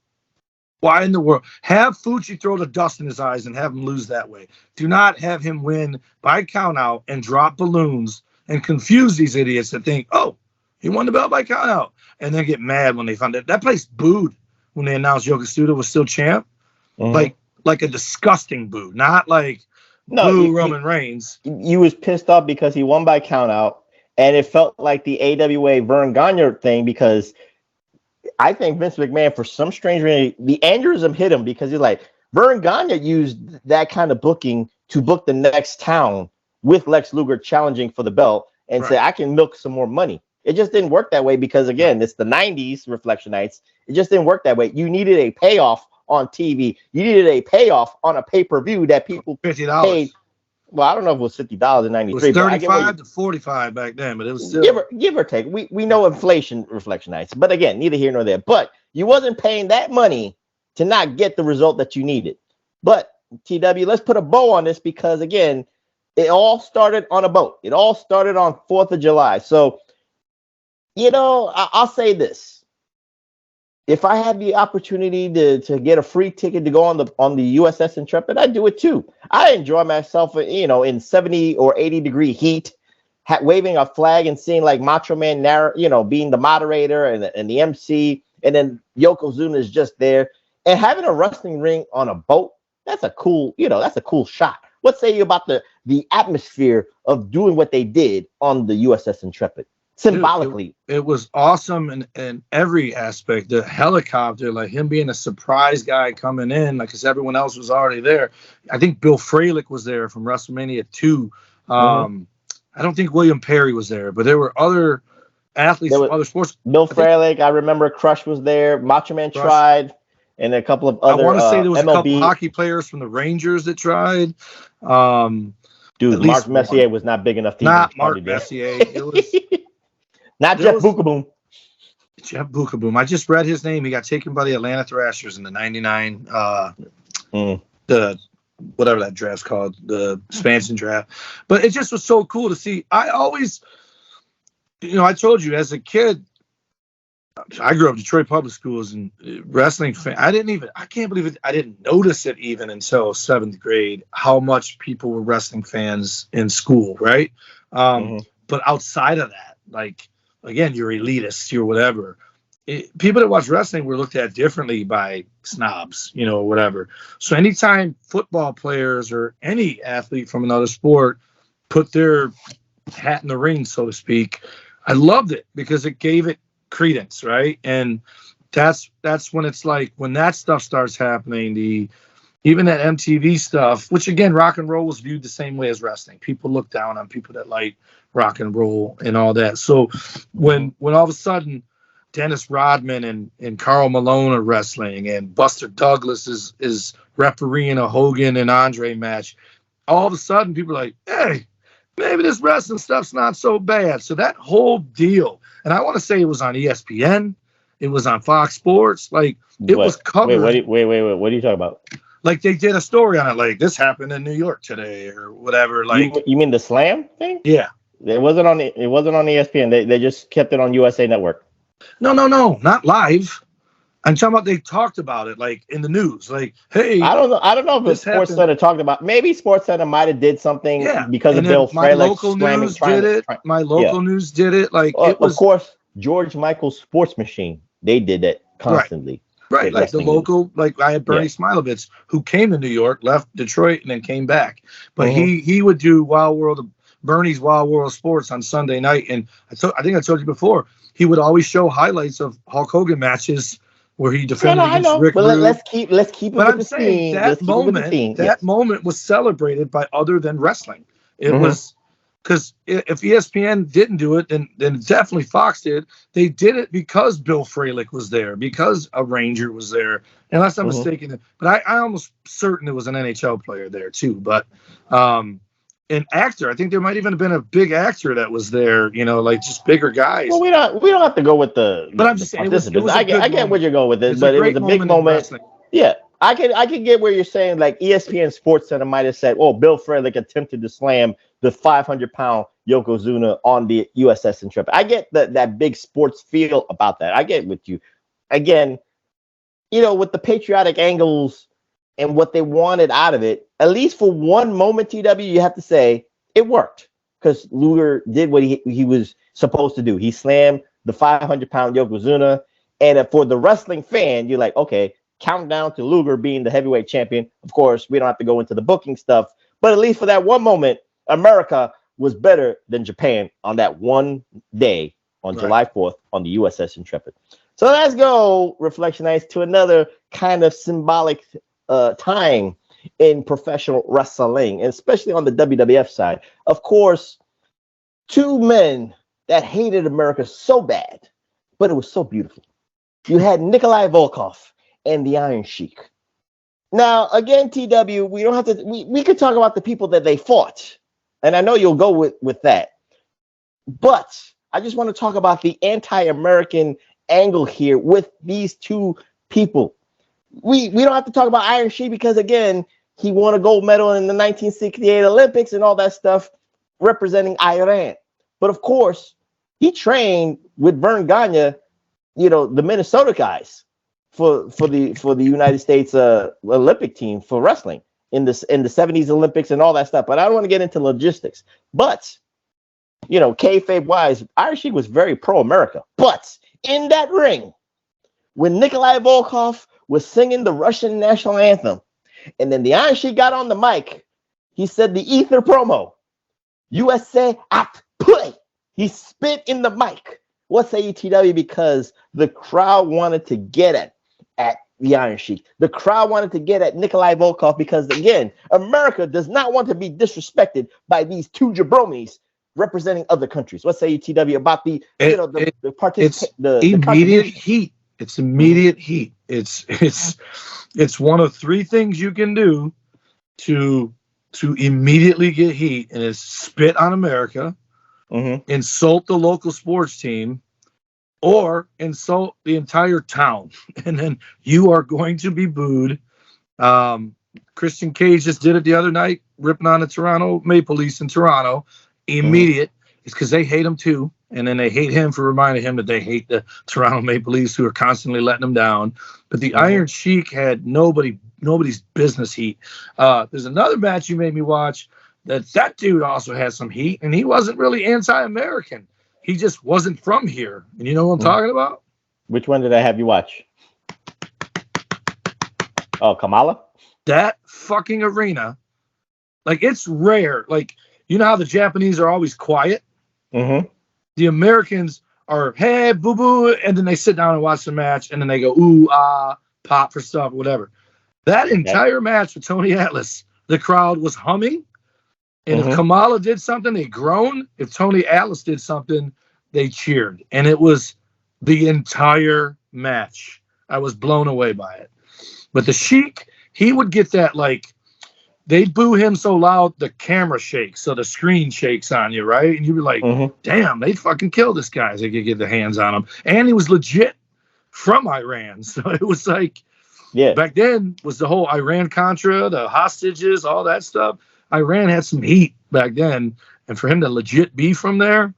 why in the world have Fuji throw the dust in his eyes and have him lose that way. Do not have him win by countout and drop balloons and confuse these idiots that think, oh, he won the belt by countout, and then get mad when they find it. That place booed when they announced Yokozuna was still champ, like a disgusting boo, not like boo Roman Reigns. You was pissed off because he won by countout, and it felt like the AWA Vern Gagne thing, because I think Vince McMahon, for some strange reason, the aneurysm hit him, because he's like, Vern Gagne used that kind of booking to book the next town with Lex Luger challenging for the belt and say, I can milk some more money. It just didn't work that way because, again, it's the 90s Reflectionites. It just didn't work that way. You needed a payoff on TV. You needed a payoff on a pay-per-view that people $50 paid. Well, I don't know if it was $50 in '93. It was $35 to $45 back then, but it was still give or take. We know inflation, Reflectionites, but again, neither here nor there. But you wasn't paying that money to not get the result that you needed. But TW, let's put a bow on this, because again, it all started on a boat. It all started on 4th of July. So, I'll say this. if I had the opportunity to get a free ticket to go on the USS Intrepid, I'd do it too. I enjoy myself, in 70 or 80 degree heat, waving a flag and seeing like Macho Man, being the moderator and the MC, and then Yokozuna is just there, and having a wrestling ring on a boat. That's a cool shot. What say you about the atmosphere of doing what they did on the USS Intrepid? Symbolically, it was awesome in every aspect. The helicopter, like him being a surprise guy coming in, like because everyone else was already there. I think Bill Fralick was there from WrestleMania 2. I don't think William Perry was there, but there were other athletes from other sports. Bill Fralick, I remember Crush was there. Macho Man tried, and a couple of other. I want to say there was MLB. a couple hockey players from the Rangers that tried. Dude, Mark Messier was not big enough to not Mark Messier. It was. Not Jeff Bukaboom. Jeff Bukaboom. I just read his name. He got taken by the Atlanta Thrashers in the 99, the whatever that draft's called, the expansion draft. But it just was so cool to see. I always, I told you as a kid, I grew up in Detroit public schools and wrestling fan. I can't believe it. I didn't notice it even until 7th grade, how much people were wrestling fans in school. Right. But outside of that, like, again, you're elitist, you're whatever. People that watch wrestling were looked at differently by snobs, whatever. So anytime football players or any athlete from another sport put their hat in the ring, so to speak, I loved it because it gave it credence, right? And that's when it's like when that stuff starts happening, even that MTV stuff, which again, rock and roll was viewed the same way as wrestling. People look down on people that like rock and roll and all that. So when all of a sudden Dennis Rodman and Karl Malone are wrestling and Buster Douglas is refereeing a Hogan and Andre match, all of a sudden people are like, hey, maybe this wrestling stuff's not so bad. So that whole deal, and I want to say it was on ESPN, it was on Fox Sports, like it was covered. Wait, what are you talking about? Like they did a story on it, like this happened in New York today or whatever. Like you mean the Slam thing? Yeah. It wasn't on ESPN. They just kept it on USA Network. No, not live. I'm talking about they talked about it like in the news. Like, hey, I don't know if the Sports Center talked about. Maybe Sports Center might have did something because of Bill Fralick. My local news did it. My local news did it. Like it was, of course, George Michael's Sports Machine. They did it constantly. Right, like the local, like I had Bernie Smilovitz who came to New York, left Detroit, and then came back. But he would do Bernie's Wild World of Sports on Sunday night, and I think I told you before, he would always show highlights of Hulk Hogan matches where he defended against Rick Rude. Let's keep it but with I'm the saying theme. that moment was celebrated by other than wrestling. It was because if ESPN didn't do it, then definitely Fox did. They did it because Bill Fralick was there, because a Ranger was there, unless I'm mistaken. But I almost certain it was an NHL player there too. But an actor, I think there might even have been a big actor that was there. Like just bigger guys. Well, we don't have to go with the. But I'm just saying, I get where you're going with this, but it was a big moment. Yeah. I can get where you're saying, like ESPN Sports Center might have said, "Oh, Bill Fralick attempted to slam the 500-pound Yokozuna on the USS Intrepid." I get that big sports feel about that. I get with you. Again, with the patriotic angles and what they wanted out of it, at least for one moment, TW, you have to say it worked because Luger did what he was supposed to do. He slammed the 500-pound Yokozuna, and for the wrestling fan, you're like, okay. Countdown to Luger being the heavyweight champion. Of course, we don't have to go into the booking stuff, but at least for that one moment, America was better than Japan on that one day on July 4th on the USS Intrepid. So let's go, Reflectionites, to another kind of symbolic time in professional wrestling, and especially on the WWF side. Of course, two men that hated America so bad, but it was so beautiful. You had Nikolai Volkov and the Iron Sheik. Now, again, TW, we don't have to. We could talk about the people that they fought, and I know you'll go with that. But I just want to talk about the anti-American angle here with these two people. We don't have to talk about Iron Sheik because, again, he won a gold medal in the 1968 Olympics and all that stuff, representing Iran. But of course, he trained with Vern Gagne, the Minnesota guys. for the United States Olympic team for wrestling in the 70s Olympics and all that stuff. But I don't want to get into logistics. But kayfabe wise, Iron Sheik was very pro-America. But in that ring, when Nikolai Volkov was singing the Russian national anthem, and then the Iron Sheik got on the mic, he said the ether promo, USA at play. He spit in the mic. What say ETW? Because the crowd wanted to get at the Iron Sheik. The crowd wanted to get at Nikolai Volkov because, again, America does not want to be disrespected by these two jabronis representing other countries. What say ETW about the immediate heat? It's immediate heat. It's one of three things you can do to immediately get heat, and it's spit on America, insult the local sports team, or insult the entire town, and then you are going to be booed. Christian Cage just did it the other night, ripping on the Toronto Maple Leafs in Toronto. Immediate. It's because they hate him too, and then they hate him for reminding him that they hate the Toronto Maple Leafs, who are constantly letting them down. But the Iron Sheik had nobody's business heat. There's another match you made me watch that dude also had some heat, and he wasn't really anti-American. He just wasn't from here. And you know what I'm talking about? Which one did I have you watch? Oh, Kamala? That fucking arena, like, it's rare. Like, you know how the Japanese are always quiet? The Americans are, hey, boo-boo, and then they sit down and watch the match, and then they go, ooh, ah, pop for stuff, whatever. That entire match with Tony Atlas, the crowd was humming. And if Kamala did something, they groaned. If Tony Atlas did something, they cheered. And it was the entire match. I was blown away by it. But the Sheik, he would get that, like, they'd boo him so loud the camera shakes, so the screen shakes on you, right? And you'd be like, damn, they'd fucking kill this guy if they could get their hands on him. And he was legit from Iran. So it was like, back then was the whole Iran-Contra, the hostages, all that stuff. Iran had some heat back then, and for him to legit be from there,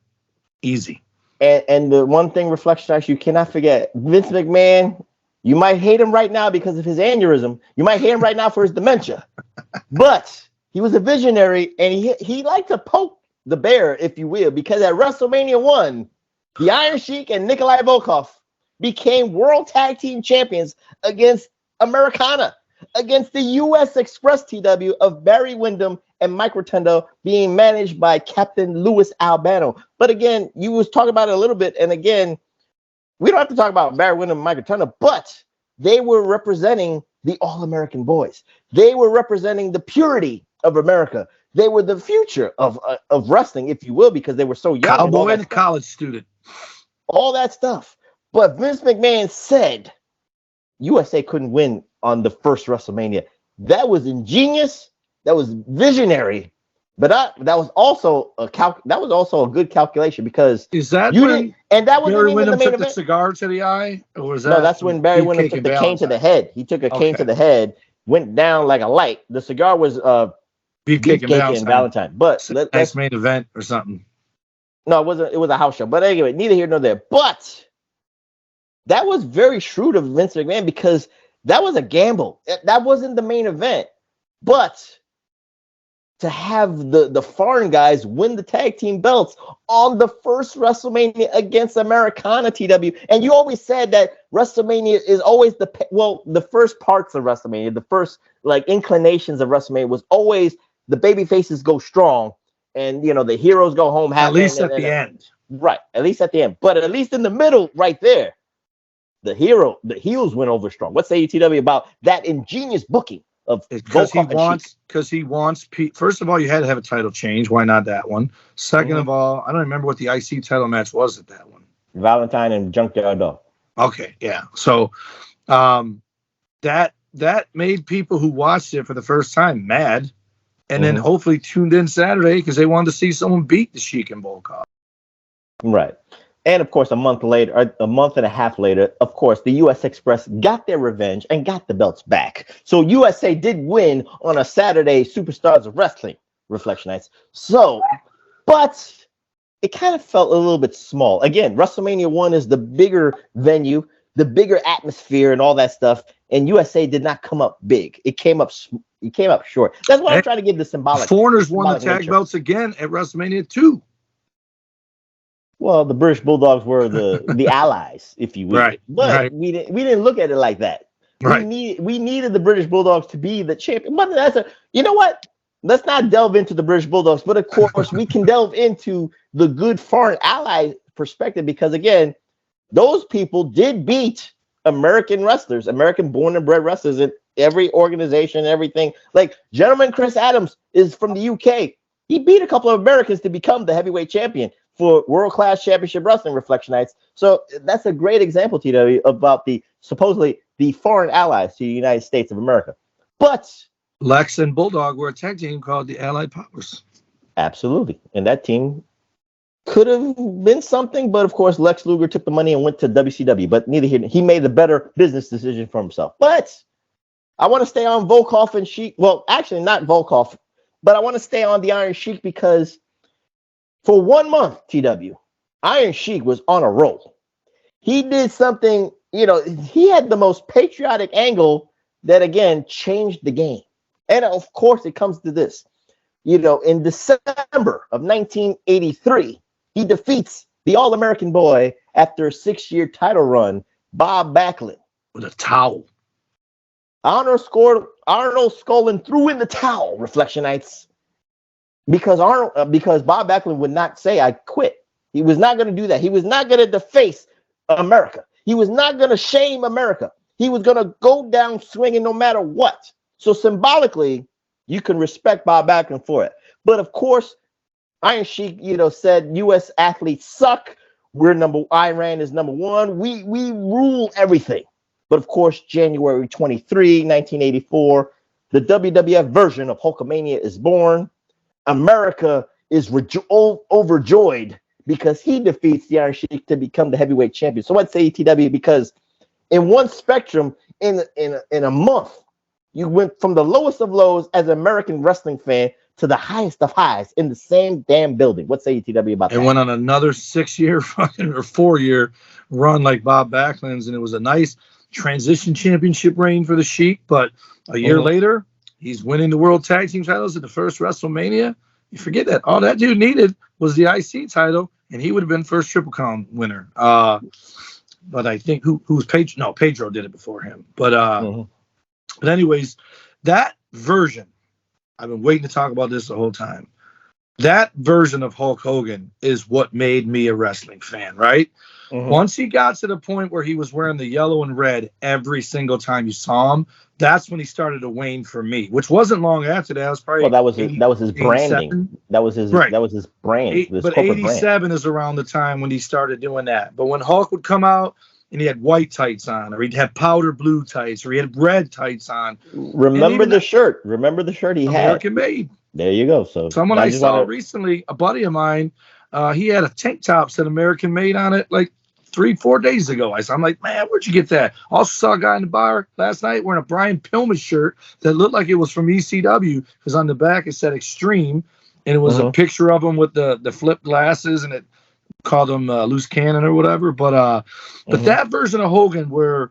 easy. And the one thing, Reflectionites, you cannot forget, Vince McMahon, you might hate him right now because of his aneurysm. You might hate him right now for his dementia. But he was a visionary, and he liked to poke the bear, if you will, because at WrestleMania 1, the Iron Sheik and Nikolai Volkov became World Tag Team Champions against Americana, against the U.S. Express TW of Barry Windham and Mike Rotundo, being managed by Captain Louis Albano. But again, you was talking about it a little bit, and again, we don't have to talk about Barry Windham and Mike Rotundo, but they were representing the All-American Boys. They were representing the purity of America. They were the future of wrestling, if you will, because they were so young. Cowboy and a college student. All that stuff. But Vince McMahon said USA couldn't win on the first WrestleMania. That was ingenious. That was visionary. But that was also a good calculation, because is that when Barry Windham took the cigar to the eye, or was that? No, that's when Barry Windham took the cane to the head. He took a cane to the head, went down like a light. The cigar was Beefcake and Valentine. But nice main event or something. No, it wasn't. It was a house show. But anyway, neither here nor there. But that was very shrewd of Vince McMahon, because that was a gamble. That wasn't the main event. But to have the foreign guys win the tag team belts on the first WrestleMania against Americana TW. And you always said that WrestleMania is always the first parts of WrestleMania, the first like inclinations of WrestleMania was always the baby faces go strong and, you know, the heroes go home happy. At least at the end. Right. At least at the end. But at least in the middle right there, the heels went over strong. What say ETW about that ingenious booking? Because he wants first of all, you had to have a title change. Why not that one? Second of all, I don't remember what the IC title match was at that one. Valentine and Junkyard Dog. Okay, yeah. So that made people who watched it for the first time mad, and then hopefully tuned in Saturday because they wanted to see someone beat the Sheik and Volkov. Right. And of course, a month and a half later, of course, the U.S. Express got their revenge and got the belts back. So USA did win on a Saturday Superstars of Wrestling, Reflectionites. So, but it kind of felt a little bit small. Again, WrestleMania 1 is the bigger venue. the bigger atmosphere and all that stuff. And USA did not come up big. It came up short. That's what I'm trying to give the symbolic. Foreigners won the tag belts again at WrestleMania 2. Well, the British Bulldogs were the allies, if you will. Right. But we didn't look at it like that. Right. We needed the British Bulldogs to be the champion. But you know what? Let's not delve into the British Bulldogs, but of course we can delve into the good foreign ally perspective, because again, those people did beat American wrestlers, American born and bred wrestlers in every organization, everything. Like Gentleman Chris Adams is from the UK. He beat a couple of Americans to become the heavyweight champion for World Class Championship Wrestling, Reflectionites. So that's a great example, TW, about supposedly the foreign allies to the United States of America. But Lex and Bulldog were a tag team called the Allied Powers. Absolutely. And that team could have been something, but of course Lex Luger took the money and went to WCW. But neither he made the better business decision for himself. But I want to stay on Volkov and Sheik. Well, actually not Volkov, but I want to stay on the Iron Sheik because for 1 month, TW, Iron Sheik was on a roll. He did something, he had the most patriotic angle that, again, changed the game. And of course, it comes to this. In December of 1983, he defeats the All-American boy after a 6-year title run, Bob Backlund. With a towel. Arnold Skolin threw in the towel, Reflectionites. Because Bob Backlund would not say, I quit. He was not going to do that. He was not going to deface America. He was not going to shame America. He was going to go down swinging no matter what. So symbolically, you can respect Bob Backlund for it. But of course, Iron Sheik, said U.S. athletes suck. Iran is number one. We rule everything. But of course, January 23, 1984, the WWF version of Hulkamania is born. America is overjoyed because he defeats the Iron Sheik to become the heavyweight champion. So I'd say ETW because in one spectrum, in a month, you went from the lowest of lows as an American wrestling fan to the highest of highs in the same damn building. What say ETW about that? It went on another 6-year fucking or 4-year run like Bob Backlund's, and it was a nice transition championship reign for the Sheik. But a year later, he's winning the World Tag Team titles at the first WrestleMania. You forget that. All that dude needed was the IC title, and he would have been first Triple Crown winner. But I think who's Pedro? No, Pedro did it before him. But anyways, that version, I've been waiting to talk about this the whole time. That version of Hulk Hogan is what made me a wrestling fan, right? Once he got to the point where he was wearing the yellow and red every single time you saw him, that's when he started to wane for me, which wasn't long after that. It was probably that was his branding. That was his brand. But 87 is around the time when he started doing that. But when Hulk would come out and he had white tights on, or he'd have powder blue tights, or he had red tights on. Remember the shirt he had. American Made. There you go. So someone I saw recently, a buddy of mine, he had a tank top said American Made on it like 3-4 days ago. I'm like, man, where'd you get that? Also saw a guy in the bar last night wearing a Brian Pillman shirt that looked like it was from ECW because on the back it said Extreme, and it was a picture of him with the flip glasses, and it called him Loose Cannon or whatever. But that version of Hogan where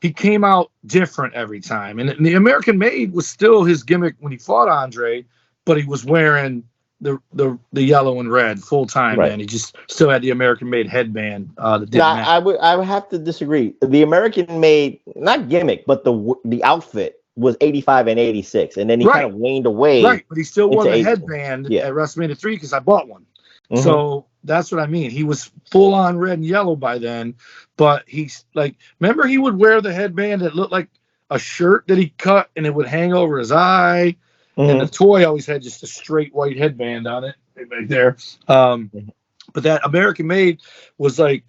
he came out different every time, and the American Made was still his gimmick when he fought Andre, but he was wearing the yellow and red full time, and he just still had the American Made headband. I would have to disagree. The American Made, not gimmick, but the outfit was 85 and 86, and then he kind of waned away. Right, but he still wore the headband at WrestleMania 3 because I bought one. So that's what I mean. He was full on red and yellow by then, but he's like, remember he would wear the headband that looked like a shirt that he cut and it would hang over his eye. And the toy always had just a straight white headband on it right there. But that American Made was like,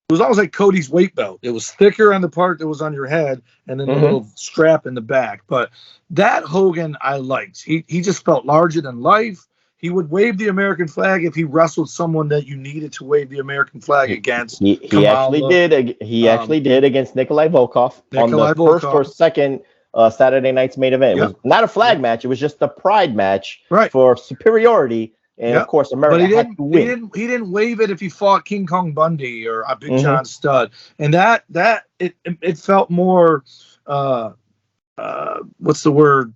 it was almost like Cody's weight belt. It was thicker on the part that was on your head and then a little strap in the back. But that Hogan I liked. He just felt larger than life. He would wave the American flag if he wrestled someone that you needed to wave the American flag against. He actually did. He actually did against Nikolai Volkov on the first or second Saturday night's main event. It was not a flag match. It was just a pride match for superiority And of course, America had to win. He didn't waive it if he fought King Kong Bundy or a Big John Studd, and that it felt more what's the word,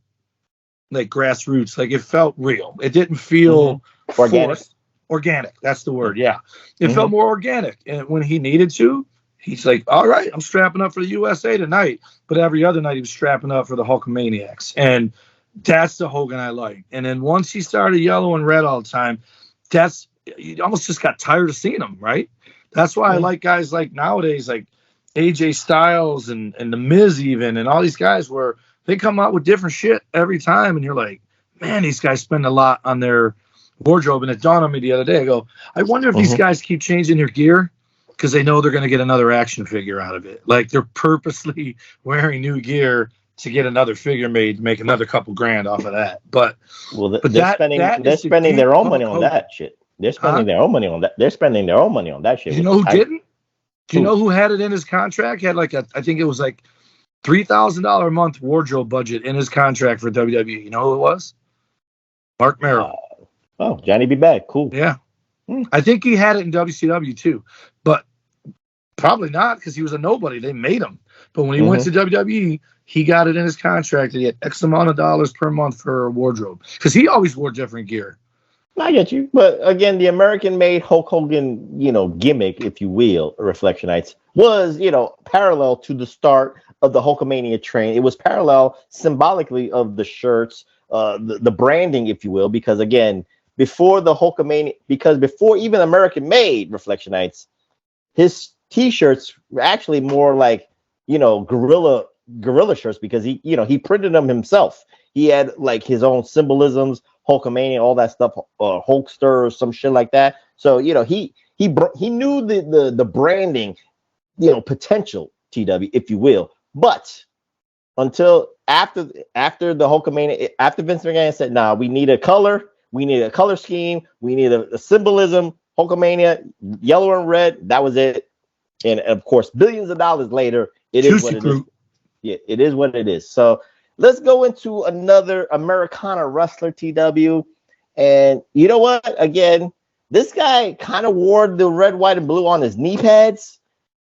like grassroots. Like it felt real. It didn't feel forced. Organic. That's the word. Yeah, it felt more organic, and when he needed to, he's like, all right, I'm strapping up for the USA tonight. But every other night he was strapping up for the Hulkamaniacs, and that's the Hogan I like. And then once he started yellow and red all the time, you almost just got tired of seeing him, right? That's why I like guys like nowadays, like AJ Styles and The Miz even, and all these guys where they come out with different shit every time, and you're like, man, these guys spend a lot on their wardrobe. And it dawned on me the other day, I go, I wonder if these guys keep changing their gear because they know they're going to get another action figure out of it. Like they're purposely wearing new gear to get another figure made, make another couple grand off of that. But they're spending their own money on that shit. They're spending their own money on that. They're spending their own money on that shit. You know who didn't? Do you know who had it in his contract? He had like I think it was like $3,000 a month wardrobe budget in his contract for WWE. You know who it was? Mark Merrill. Johnny B. Bad. Cool. Yeah. I think he had it in WCW too, but probably not because he was a nobody. They made him. But when he went to WWE, he got it in his contract that he had X amount of dollars per month for a wardrobe because he always wore different gear. I get you. But again, the American-made Hulk Hogan, gimmick, if you will, Reflectionites, was, parallel to the start of the Hulkamania train. It was parallel symbolically of the shirts, the branding, if you will, because again, before the Hulkamania, because before even American-made Reflectionites, his T-shirts were actually more like, guerrilla shirts because he printed them himself. He had like his own symbolisms, Hulkamania, all that stuff, Hulkster or some shit like that. So he knew the branding, potential TW, if you will. But until after the Hulkamania, after Vince McMahon said, "Nah, we need a color scheme, we need a symbolism." Hulkamania, yellow and red, that was it. And of course, billions of dollars later, it is what it is. Yeah, it is what it is. So let's go into another Americana wrestler, TW. And you know what? Again, this guy kind of wore the red, white, and blue on his knee pads.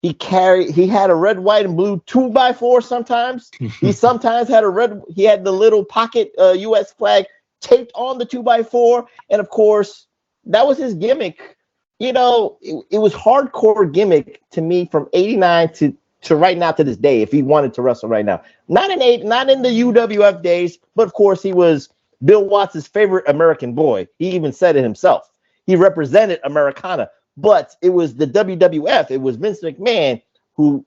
He had a red, white, and blue 2x4 sometimes. He sometimes had he had the little pocket US flag taped on the 2x4. And of course, that was his gimmick. It was hardcore gimmick to me from 89 to right now to this day, if he wanted to wrestle right now. Not in the UWF days, but of course he was Bill Watts' favorite American boy. He even said it himself. He represented Americana, but it was the WWF. It was Vince McMahon who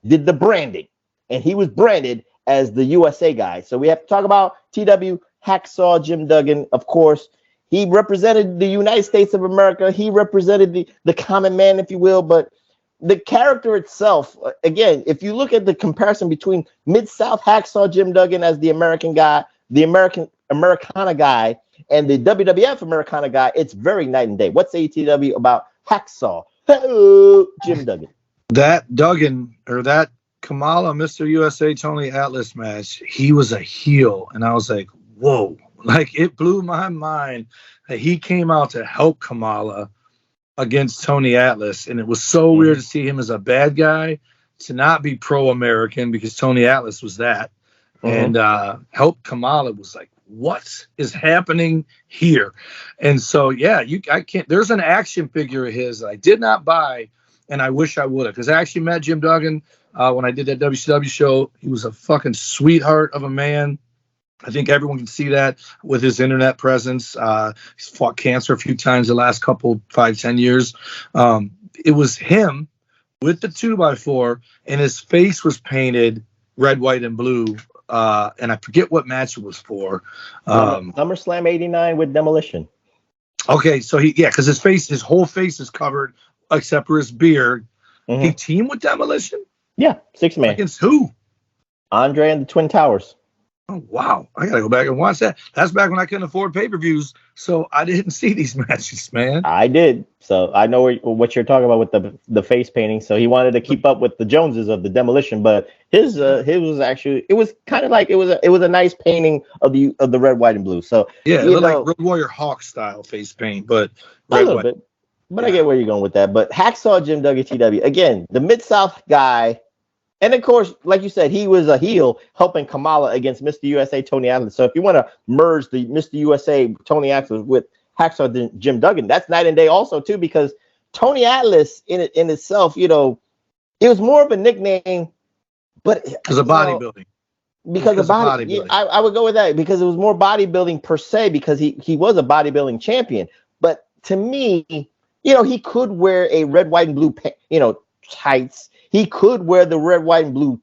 did the branding, and he was branded as the USA guy. So we have to talk about TW, Hacksaw Jim Duggan, of course. He represented the United States of America. He represented the common man, if you will, but the character itself, again, if you look at the comparison between Mid-South Hacksaw Jim Duggan as the American guy, the Americana guy, and the WWF Americana guy, it's very night and day. What's ATW about Hacksaw Jim Duggan? That Duggan, or that Kamala, Mr. USA, Tony Atlas match, he was a heel. And I was like, whoa. Like, it blew my mind that he came out to help Kamala against Tony Atlas, and it was so weird to see him as a bad guy, to not be pro-American, because Tony Atlas was that, and help Kamala. Was like, what is happening here? And so, yeah, I can't. There's an action figure of his that I did not buy, and I wish I would have, because I actually met Jim Duggan when I did that WCW show. He was a fucking sweetheart of a man. I think everyone can see that with his internet presence. He's fought cancer a few times the last 5-10 years. It was him with the 2x4, and his face was painted red, white, and blue. And I forget what match it was for. SummerSlam 89 with Demolition. Okay, so because his whole face is covered except for his beard. He teamed with Demolition? Yeah, 6-man. Against who? Andre and the Twin Towers. Oh, wow. I got to go back and watch that. That's back when I couldn't afford pay-per-views, so I didn't see these matches, man. I did. So I know what you're talking about with the face painting. So he wanted to keep up with the Joneses of the Demolition, but his was actually, it was kind of like it was a nice painting of the red, white, and blue. So yeah, it looked like Road Warrior Hawk style face paint, but a little bit. But yeah. I get where you're going with that. But Hacksaw Jim Duggan TW, again, the Mid-South guy. And of course, like you said, he was a heel helping Kamala against Mr. USA Tony Atlas. So if you want to merge the Mr. USA Tony Atlas with Hacksaw Jim Duggan, that's night and day also too, because Tony Atlas in itself, it was more of a nickname, but because of bodybuilding. Because of bodybuilding. I would go with that because it was more bodybuilding per se, because he was a bodybuilding champion. But to me, he could wear a red, white, and blue, tights. He could wear the red, white, and blue,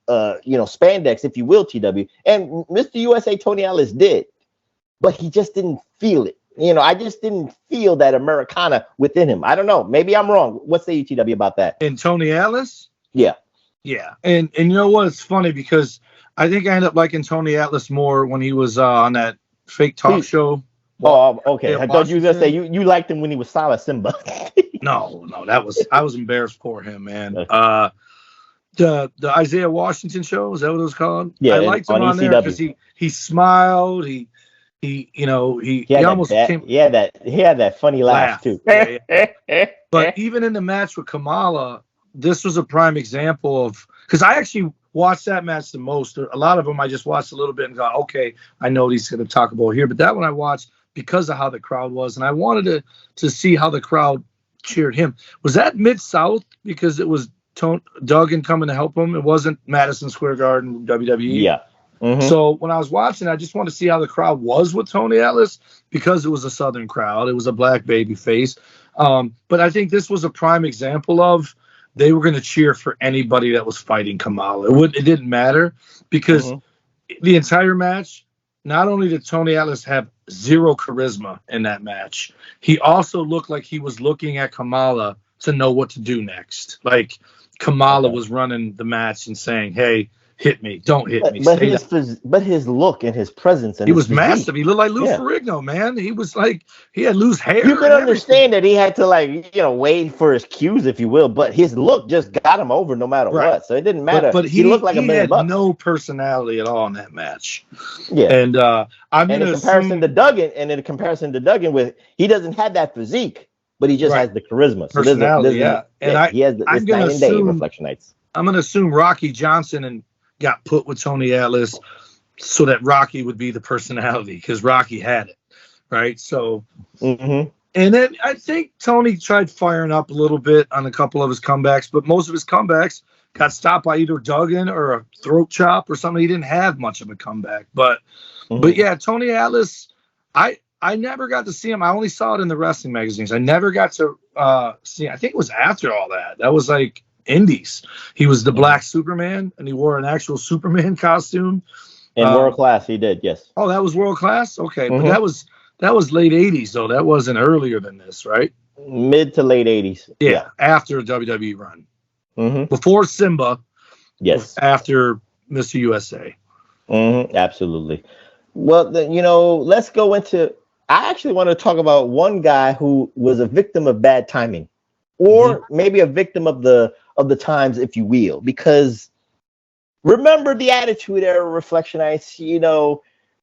spandex, if you will, TW. And Mr. USA Tony Atlas did, but he just didn't feel it. I just didn't feel that Americana within him. I don't know. Maybe I'm wrong. What say you, TW, about that? And Tony Atlas? Yeah. Yeah. And you know what? It's funny because I think I ended up liking Tony Atlas more when he was on that fake talk show. Oh, okay. I thought you were going to say you liked him when he was Silent Simba. No, I was embarrassed for him, man. The Isaiah Washington show, is that what it was called? Yeah, I liked him on there because he smiled, he almost came. He had that funny laugh too. Yeah. But even in the match with Kamala, this was a prime example of, because I actually watched that match the most. A lot of them I just watched a little bit and go, okay, I know what he's going to talk about here. But that one I watched because of how the crowd was, and I wanted to see how the crowd cheered him. Was that Mid-South because it was Duggan coming to help him? It wasn't Madison Square Garden, WWE? Yeah. Mm-hmm. So when I was watching, I just wanted to see how the crowd was with Tony Atlas because it was a Southern crowd. It was a black baby face. But I think this was a prime example of they were going to cheer for anybody that was fighting Kamala. It didn't matter because the entire match, not only did Tony Atlas have zero charisma in that match, he also looked like he was looking at Kamala to know what to do next. Like Kamala was running the match and saying, hey, hit me, don't hit me. But his look and his presence, and he was massive. He looked like Lou Ferrigno, man. He was like, he had loose hair. You can understand that he had to wait for his cues, if you will, but his look just got him over no matter what. So it didn't matter. But he looked like he had no personality at all in that match. Yeah. And in comparison to Duggan, with he doesn't have that physique, but he just has the charisma. So personality, he has this night and day Reflectionites. I'm going to assume Rocky Johnson got put with Tony Atlas so that Rocky would be the personality because Rocky had it, right? So, and then I think Tony tried firing up a little bit on a couple of his comebacks, but most of his comebacks got stopped by either Duggan or a throat chop or something. He didn't have much of a comeback, but yeah, Tony Atlas, I never got to see him. I only saw it in the wrestling magazines. I never got to see. I think it was after all that. That was like Indies. He was the Black Superman, and he wore an actual Superman costume. In World Class, he did, yes. Oh, that was World Class? Okay, but that was late 80s, though. That wasn't earlier than this, right? Mid to late 80s. Yeah, after a WWE run. Before Simba. Yes. After Mr. USA. Absolutely. Well, let's go into... I actually want to talk about one guy who was a victim of bad timing. Or maybe a victim of the times, if you will, because remember the Attitude Era Reflectionites,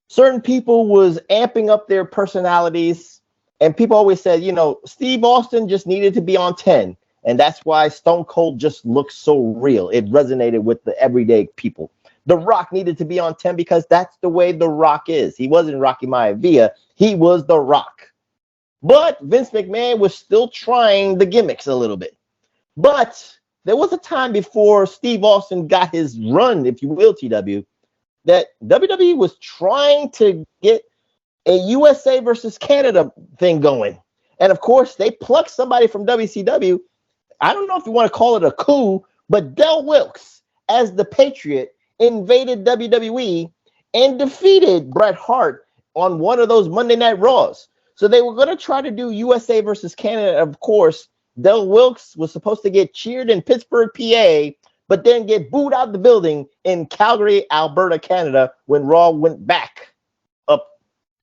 certain people was amping up their personalities, and people always said, Steve Austin just needed to be on 10, and that's why Stone Cold just looked so real. It resonated with the everyday people. The Rock needed to be on 10 because that's the way The Rock is. He wasn't Rocky Maivia. He was The Rock. But Vince McMahon was still trying the gimmicks a little bit. But there was a time before Steve Austin got his run, if you will, TW, that WWE was trying to get a USA versus Canada thing going. And of course, they plucked somebody from WCW. I don't know if you want to call it a coup, but Del Wilkes, as the Patriot, invaded WWE and defeated Bret Hart on one of those Monday Night Raws. So they were going to try to do USA versus Canada. Of course, Del Wilkes was supposed to get cheered in Pittsburgh, PA but then get booed out the building in Calgary, Alberta, Canada, when Raw went back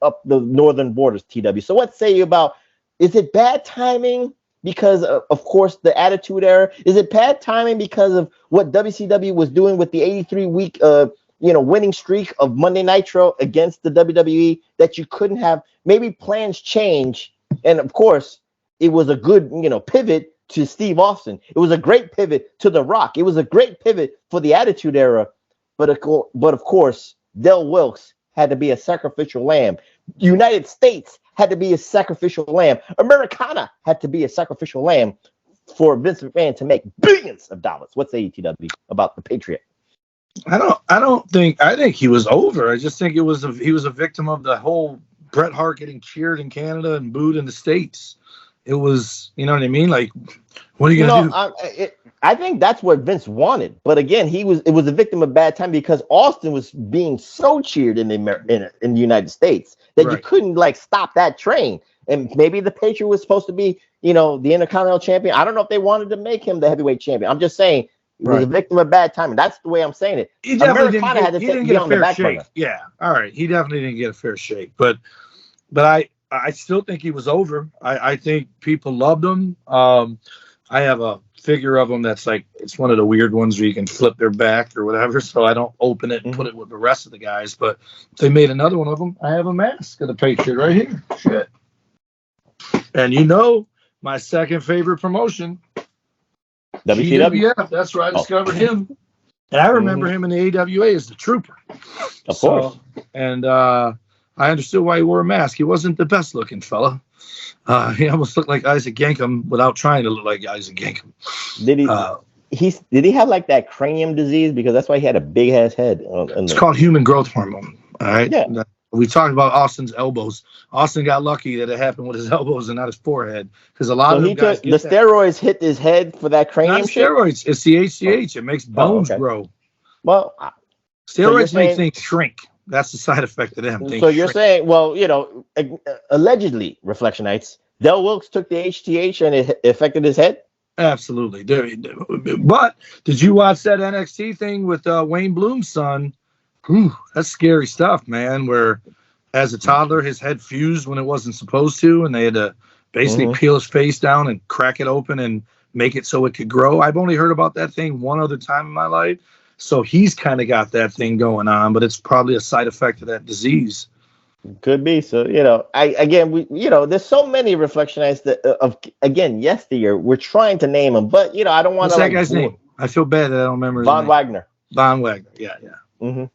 up the northern borders, TW. So what say you about, is it bad timing because of course, the Attitude Era? Is it bad timing because of what WCW was doing with the 83-week winning streak of Monday Nitro against the WWE, that you couldn't have, maybe plans change? And of course, it was a good, pivot to Steve Austin. It was a great pivot to The Rock. It was a great pivot for the Attitude Era. But of course, Del Wilkes had to be a sacrificial lamb. United States had to be a sacrificial lamb. Americana had to be a sacrificial lamb for Vince McMahon to make billions of dollars. What's AETW about the Patriot? I think he was over. I just think he was a victim of the whole Bret Hart getting cheered in Canada and booed in the States. It was, you know what I mean? Like, what are you going to do? I think that's what Vince wanted. But again, it was a victim of bad time because Austin was being so cheered in the United States that you couldn't stop that train. And maybe the Patriot was supposed to be, the Intercontinental Champion. I don't know if they wanted to make him the heavyweight champion. I'm just saying he was a victim of bad timing. That's the way I'm saying it. He definitely didn't get a fair shake. Yeah, all right. He definitely didn't get a fair shake. But I still think he was over. I think people loved him. I have a figure of him that's it's one of the weird ones where you can flip their back or whatever, so I don't open it and put it with the rest of the guys. But if they made another one of them, I have a mask of the Patriot right here. Shit. And my second favorite promotion, WCW. That's where I discovered him. And I remember him in the AWA as the Trooper. Of course. And I understood why he wore a mask. He wasn't the best looking fella. He almost looked like Isaac Yankem without trying to look like Isaac Yankem. Did he have that cranium disease? Because that's why he had a big ass head. It's called human growth hormone. All right. Yeah. We talked about Austin's elbows. Austin got lucky that it happened with his elbows and not his forehead, because a lot of them guys the steroids hit his head for that cranium. Not steroids. It's the HGH. It makes bones grow. Well, steroids make things shrink. That's the side effect of them. So you're saying, allegedly, Reflectionites, Del Wilkes took the HGH and it affected his head? Absolutely. But did you watch that NXT thing with Wayne Bloom's son? That's scary stuff, man, where as a toddler, his head fused when it wasn't supposed to, and they had to basically peel his face down and crack it open and make it so it could grow. I've only heard about that thing one other time in my life. So he's kind of got that thing going on, but it's probably a side effect of that disease. Could be. So, there's so many Reflectionites that yesteryear, we're trying to name them, but, I don't want to. What's that guy's name? I feel bad that I don't remember his name. Wagner. Von Wagner. Yeah. Mm-hmm.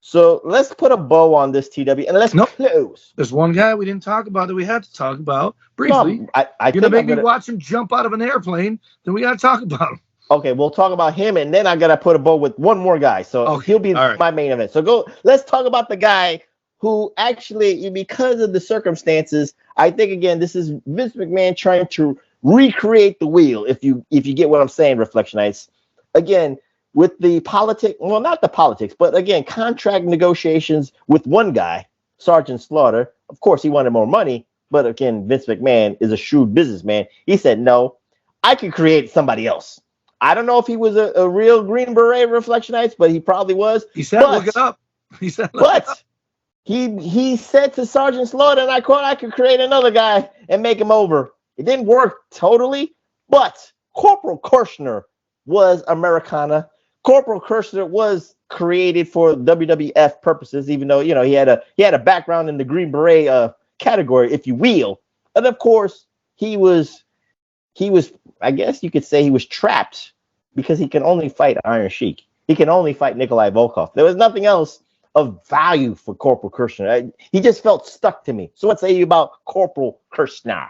So let's put a bow on this, TW, and let's close. There's one guy we didn't talk about that we had to talk about briefly. No, you're going to make me watch him jump out of an airplane, then we got to talk about him. Okay, we'll talk about him, and then I got to put a bow with one more guy. So he'll be my main event. So let's talk about the guy who actually, because of the circumstances, I think, again, this is Vince McMahon trying to recreate the wheel, if you get what I'm saying, Reflectionites. Again, with the not the politics, but again, contract negotiations with one guy, Sergeant Slaughter. Of course, he wanted more money, but again, Vince McMahon is a shrewd businessman. He said, no, I can create somebody else. I don't know if he was a real Green Beret, Reflectionites, but he probably was. He said, look it up. He said, he said to Sergeant Slaughter, and I quote, I could create another guy and make him over. It didn't work totally, but Corporal Kirshner was Americana. Corporal Kirshner was created for WWF purposes, even though, he had a background in the Green Beret category, if you will. And of course, he was, I guess you could say, he was trapped because he can only fight Iron Sheik. He can only fight Nikolai Volkov. There was nothing else of value for Corporal Kirshner. He just felt stuck to me. So what say you about Corporal Kirshner?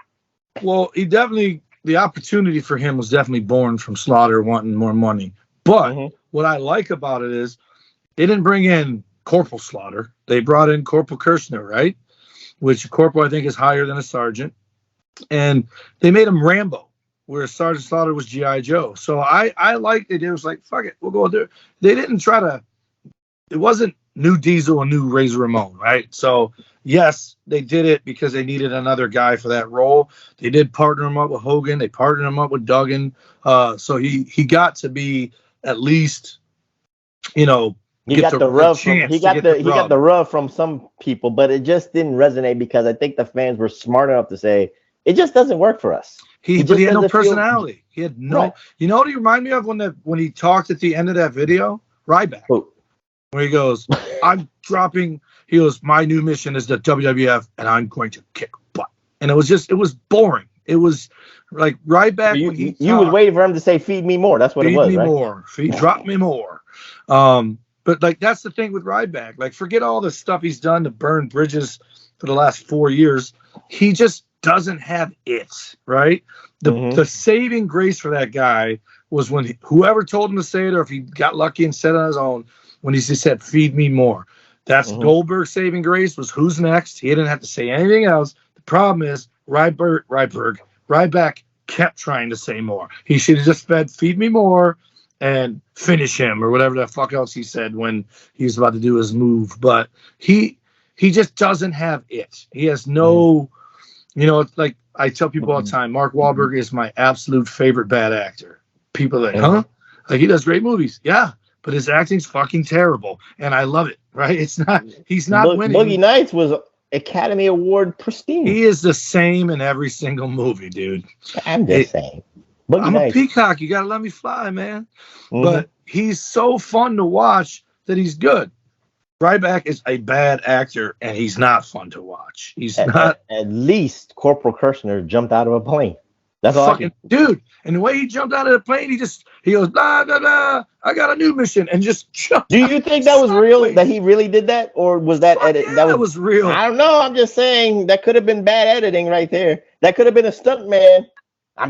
Well, the opportunity for him was definitely born from Slaughter wanting more money. But what I like about it is they didn't bring in Corporal Slaughter. They brought in Corporal Kirshner, right? Which a corporal, I think, is higher than a sergeant. And they made him Rambo, where Sergeant Slaughter was G.I. Joe. So I liked it. It was like, fuck it, we'll go there. They didn't try to, it wasn't new Diesel and new Razor Ramon, right? So, yes, they did it because they needed another guy for that role. They did partner him up with Hogan. They partnered him up with Duggan. So he got to be at least, you know, he got the rub from some people, but it just didn't resonate because I think the fans were smart enough to say it just doesn't work for us. He had no personality. He had no. Right. You know what he reminded me of when he talked at the end of that video, Ryback, where he goes, "I'm dropping." He goes, "My new mission is the WWF, and I'm going to kick butt." And it was boring. It was like Ryback. You was waiting for him to say, "Feed me more." That's what it was. Feed me right? more. Drop me more. But like that's the thing with Ryback. Like forget all the stuff he's done to burn bridges for the last 4 years. He just doesn't have it, right? The saving grace for that guy was when whoever told him to say it, or if he got lucky and said it on his own, when he just said, "Feed me more." That's Goldberg's saving grace was who's next. He didn't have to say anything else. The problem is Ryback kept trying to say more. He should have just said, "Feed me more," and finish him or whatever the fuck else he said when he was about to do his move. But he just doesn't have it. He has no, you know, it's like I tell people all the time, Mark Wahlberg is my absolute favorite bad actor. People are like, huh? Like he does great movies. Yeah, but his acting's fucking terrible. And I love it, right? He's not winning. Boogie Nights was Academy Award pristine. He is the same in every single movie, dude. I'm just saying. I'm a peacock. You gotta let me fly, man. But he's so fun to watch that he's good. Ryback is a bad actor, and he's not fun to watch. He's not. At least Corporal Kirshner jumped out of a plane. That's fucking dude. And the way he jumped out of the plane, he goes blah blah blah. I got a new mission, and just jumped. Do you think that was real? That he really did that, or was that edit? Yeah, that was real. I don't know. I'm just saying that could have been bad editing right there. That could have been a stunt man.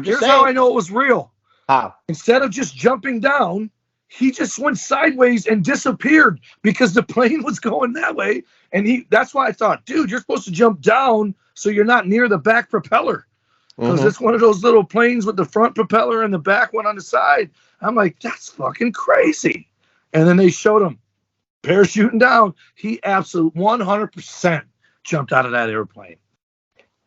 Here's how I know it was real. How? Instead of just jumping down, he just went sideways and disappeared because the plane was going that way. And that's why I thought, dude, you're supposed to jump down so you're not near the back propeller. Because it's one of those little planes with the front propeller and the back one on the side. I'm like, that's fucking crazy. And then they showed him parachuting down. He absolutely 100% jumped out of that airplane.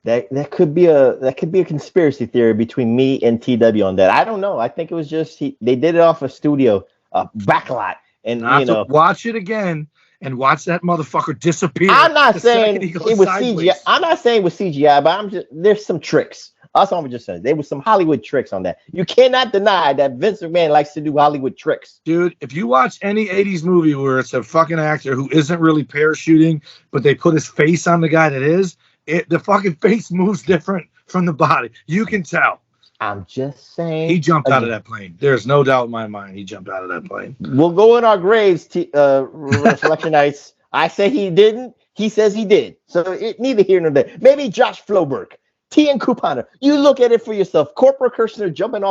That could be a conspiracy theory between me and TW on that. I don't know. I think it was just they did it off a studio, backlot, and watch it again and watch that motherfucker disappear. I'm not saying it was CGI. I'm not saying it was CGI, but there's some tricks. That's all I'm just saying. There was some Hollywood tricks on that. You cannot deny that Vince McMahon likes to do Hollywood tricks. Dude, if you watch any 80s movie where it's a fucking actor who isn't really parachuting, but they put his face on the guy that is, the fucking face moves different from the body. You can tell. I'm just saying. He jumped out of that plane. There's no doubt in my mind he jumped out of that plane. We'll go in our graves, Reflectionites. I say he didn't. He says he did. So neither here nor there. Maybe Josh Floberg, T.N. Kupana. You look at it for yourself. Corporal Kirshner jumping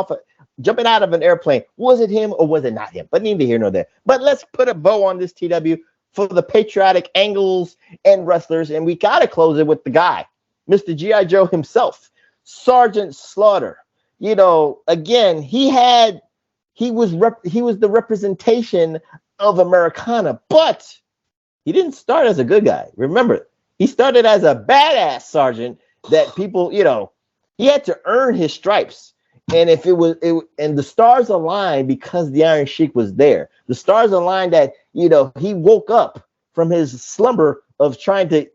out of an airplane. Was it him or was it not him? But neither here nor there. But let's put a bow on this, TW, for the patriotic angles and wrestlers, and we got to close it with the guy, Mr. G.I. Joe himself, Sergeant Slaughter. You know, again, he was the representation of Americana, but he didn't start as a good guy. Remember, he started as a badass sergeant that people, he had to earn his stripes. And if and the stars aligned because the Iron Sheik was there. The stars aligned that, he woke up from his slumber of trying to,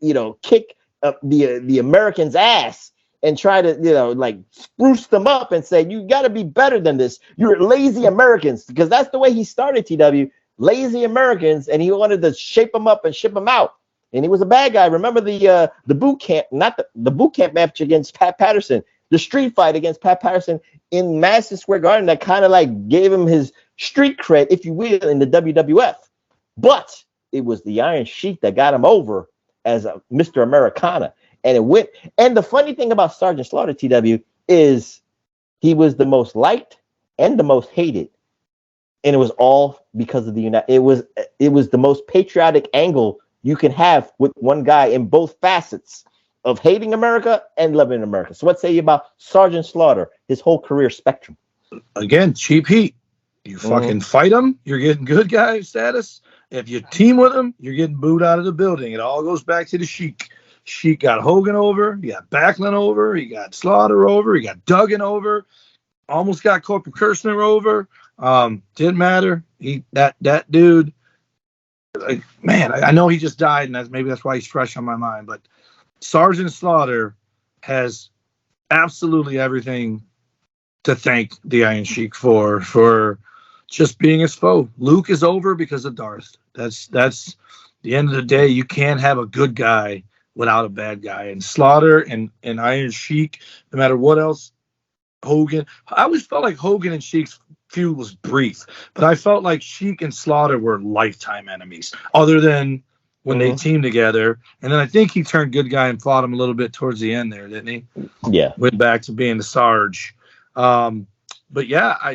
kick the Americans' ass and try to, spruce them up and say, you got to be better than this. You're lazy Americans, because that's the way he started, TW. Lazy Americans, and he wanted to shape them up and ship them out. And he was a bad guy. Remember the boot camp, not the boot camp match against Pat Patterson, the street fight against Pat Patterson in Madison Square Garden that kind of gave him his street cred, if you will, in the WWF. But it was the Iron Sheik that got him over as a Mr. Americana. And it went. And the funny thing about Sergeant Slaughter, TW, is he was the most liked and the most hated. And it was all because of it was the most patriotic angle you can have with one guy in both facets of hating America and loving America. So what say you about Sergeant Slaughter, his whole career spectrum? Again, cheap heat. You fucking fight him, you're getting good guy status. If you team with him, you're getting booed out of the building. It all goes back to the Sheik. Sheik got Hogan over, he got Backlund over, he got Slaughter over, he got Duggan over, almost got Corporal Kirshner over. Didn't matter. That dude, like, man, I know he just died, and maybe that's why he's fresh on my mind. But Sergeant Slaughter has absolutely everything to thank the Iron Sheik for just being his foe. Luke is over because of Darth. That's the end of the day. You can't have a good guy without a bad guy. And Slaughter and Iron Sheik, no matter what else, Hogan. I always felt like Hogan and Sheik's feud was brief, but I felt like Sheik and Slaughter were lifetime enemies, other than when they teamed together. And then I think he turned good guy and fought him a little bit towards the end there, didn't he? Yeah. Went back to being the Sarge. But yeah,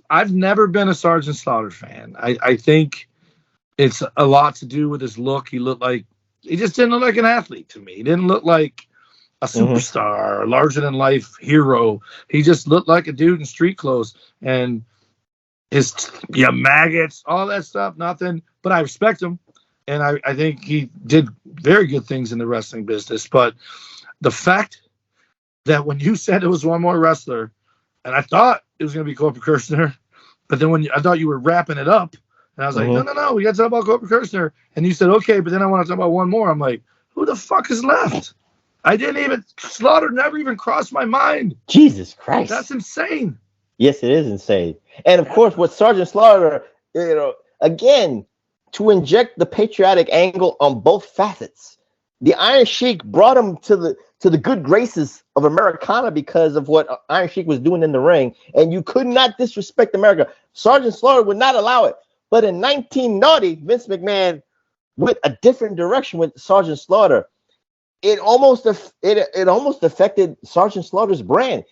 I've never been a Sergeant Slaughter fan. I think it's a lot to do with his look. He just didn't look like an athlete to me. He didn't look like a superstar, a larger than life hero. He just looked like a dude in street clothes, and his maggots, all that stuff, nothing. But I respect him, and I think he did very good things in the wrestling business. But the fact that when you said it was one more wrestler, and I thought it was going to be Corporal Kirshner, but then I thought you were wrapping it up, and I was like, no, we got to talk about Corporal Kirshner. And you said, okay, but then I want to talk about one more. I'm like, who the fuck is left? Slaughter never even crossed my mind. Jesus Christ. That's insane. Yes, it is insane. And of course, with Sergeant Slaughter, again, to inject the patriotic angle on both facets, the Iron Sheik brought him to the good graces of Americana because of what Iron Sheik was doing in the ring. And you could not disrespect America. Sergeant Slaughter would not allow it. But in 1990, Vince McMahon went a different direction with Sergeant Slaughter. It almost affected Sergeant Slaughter's brand.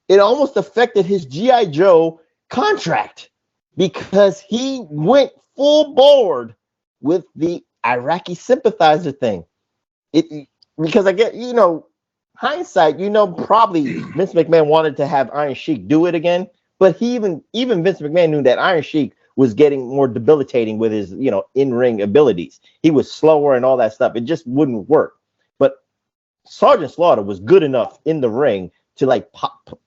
It almost affected his G.I. Joe contract because he went full board with the Iraqi sympathizer thing. Because I get, hindsight, probably Vince McMahon wanted to have Iron Sheik do it again, but even Vince McMahon knew that Iron Sheik was getting more debilitating with his, in-ring abilities. He was slower and all that stuff. It just wouldn't work. But Sergeant Slaughter was good enough in the ring to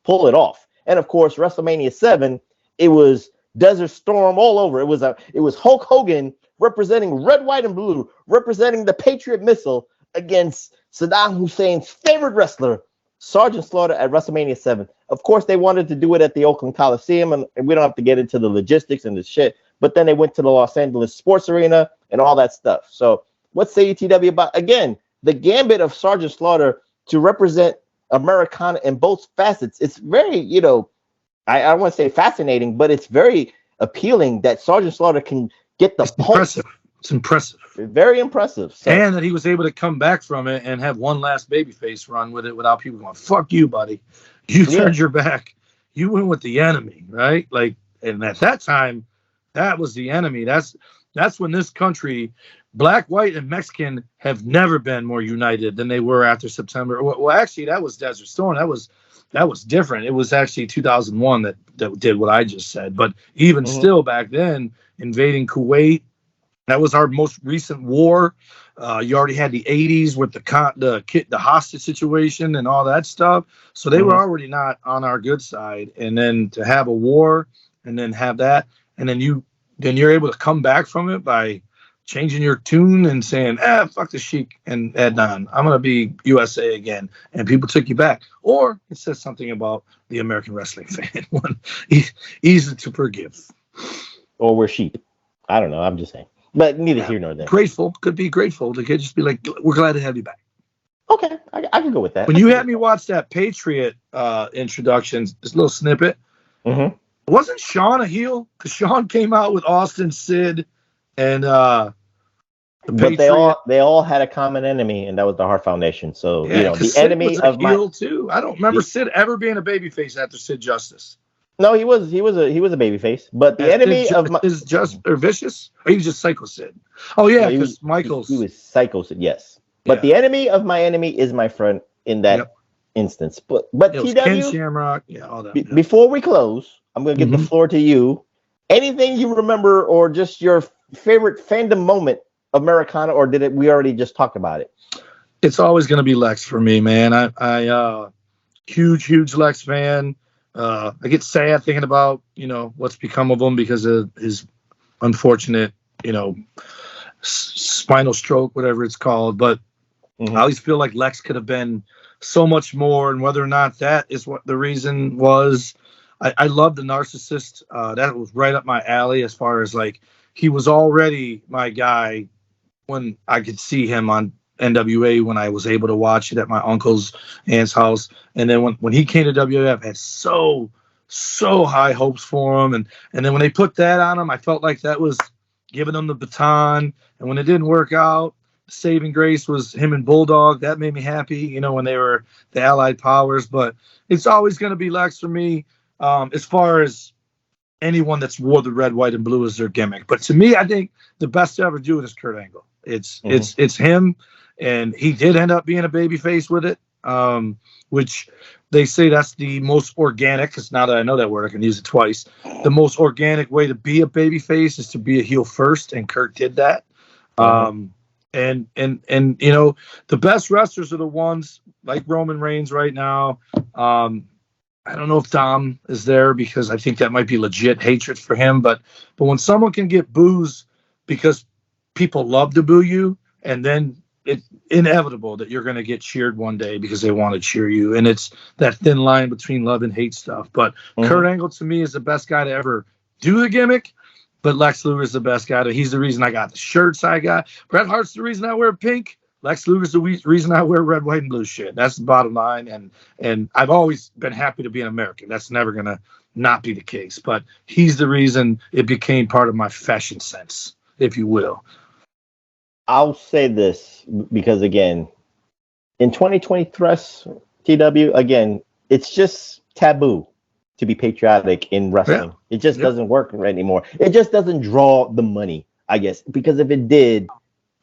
pull it off. And of course, WrestleMania 7, it was Desert Storm all over. It was Hulk Hogan representing red, white, and blue, representing the Patriot missile against Saddam Hussein's favorite wrestler, Sergeant Slaughter, at WrestleMania 7. Of course, they wanted to do it at the Oakland Coliseum, and we don't have to get into the logistics and the shit, but then they went to the Los Angeles Sports Arena and all that stuff. So what say you, TW, about, again, the gambit of Sergeant Slaughter to represent Americana in both facets? It's very, I don't want to say fascinating, but it's very appealing that Sergeant Slaughter can get the pulse. It's impressive. Very impressive. So. And that he was able to come back from it and have one last babyface run with it without people going, fuck you, buddy. You turned your back. You went with the enemy, right? And at that time, that was the enemy. That's when this country, black, white, and Mexican, have never been more united than they were after September. Well, actually, that was Desert Storm. That was different. It was actually 2001 that did what I just said. But even still, back then, invading Kuwait, that was our most recent war. You already had the 80s with the hostage situation and all that stuff. So they were already not on our good side. And then to have a war and then have that, and then you're able to come back from it by changing your tune and saying, fuck the Sheik and Adnan. I'm going to be USA again. And people took you back. Or it says something about the American wrestling fan. Easy to forgive. Or we're sheep. I don't know. I'm just saying. But neither here nor there. Grateful. Could be grateful. They could just be like, we're glad to have you back. Okay. I can go with that. When you had me watch that Patriot introduction, this little snippet, wasn't Sean a heel? Because Sean came out with Austin, Sid, and the Patriot. They all had a common enemy, and that was the Hart Foundation. So, the Sid enemy was of my heel too. I don't remember Sid ever being a babyface after Sid Justice. No, he was a babyface, but the enemy of my is just or vicious, or he was just Psycho Sid. Oh yeah, because Michael's he was Psycho Sid, yes. But the enemy of my enemy is my friend in that instance. But TW, Ken Shamrock, all that. Before we close, I'm going to give the floor to you. Anything you remember, or just your favorite fandom moment of Americana, or we already just talked about it? It's always going to be Lex for me, man. I huge Lex fan. I get sad thinking about, what's become of him because of his unfortunate, spinal stroke, whatever it's called. But I always feel like Lex could have been so much more, and whether or not that is what the reason was. I love the narcissist. That was right up my alley as far as like he was already my guy when I could see him on NWA when I was able to watch it at my uncle's aunt's house. And then when he came to WWF, I had so high hopes for him. And then when they put that on him, I felt like that was giving him the baton. And when it didn't work out, saving grace was him and Bulldog. That made me happy, when they were the Allied powers. But it's always going to be Lex for me. As far as anyone that's wore the red, white, and blue as their gimmick. But to me, I think the best to ever do it is Kurt Angle. It's him, and he did end up being a babyface with it, which they say that's the most organic, because now that I know that word, I can use it twice. The most organic way to be a babyface is to be a heel first, and Kurt did that. And the best wrestlers are the ones like Roman Reigns right now. I don't know if Dom is there because I think that might be legit hatred for him. But when someone can get boos because people love to boo you, and then it's inevitable that you're going to get cheered one day because they want to cheer you. And it's that thin line between love and hate stuff. But Kurt Angle, to me, is the best guy to ever do the gimmick. But Lex Luger is the best guy. He's the reason I got the shirts I got. Bret Hart's the reason I wear pink. Lex Luger's the reason I wear red, white, and blue shit. That's the bottom line. And I've always been happy to be an American. That's never going to not be the case. But he's the reason it became part of my fashion sense, if you will. I'll say this because, again, in 2020 thrusts, TW, again, it's just taboo to be patriotic in wrestling. Yeah. It just doesn't work anymore. It just doesn't draw the money, I guess. Because if it did,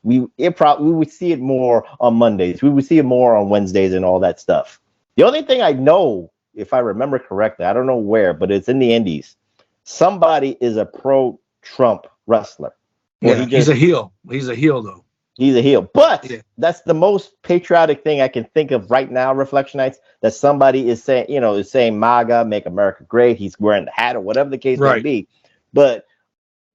we would see it more on Mondays. We would see it more on Wednesdays and all that stuff. The only thing I know, if I remember correctly, I don't know where, but it's in the Indies. Somebody is a pro-Trump wrestler. Yeah, he's a heel. He's a heel, though. He's a heel. But that's the most patriotic thing I can think of right now, Reflectionites, that somebody is saying, is saying MAGA, make America great. He's wearing the hat or whatever the case may be. But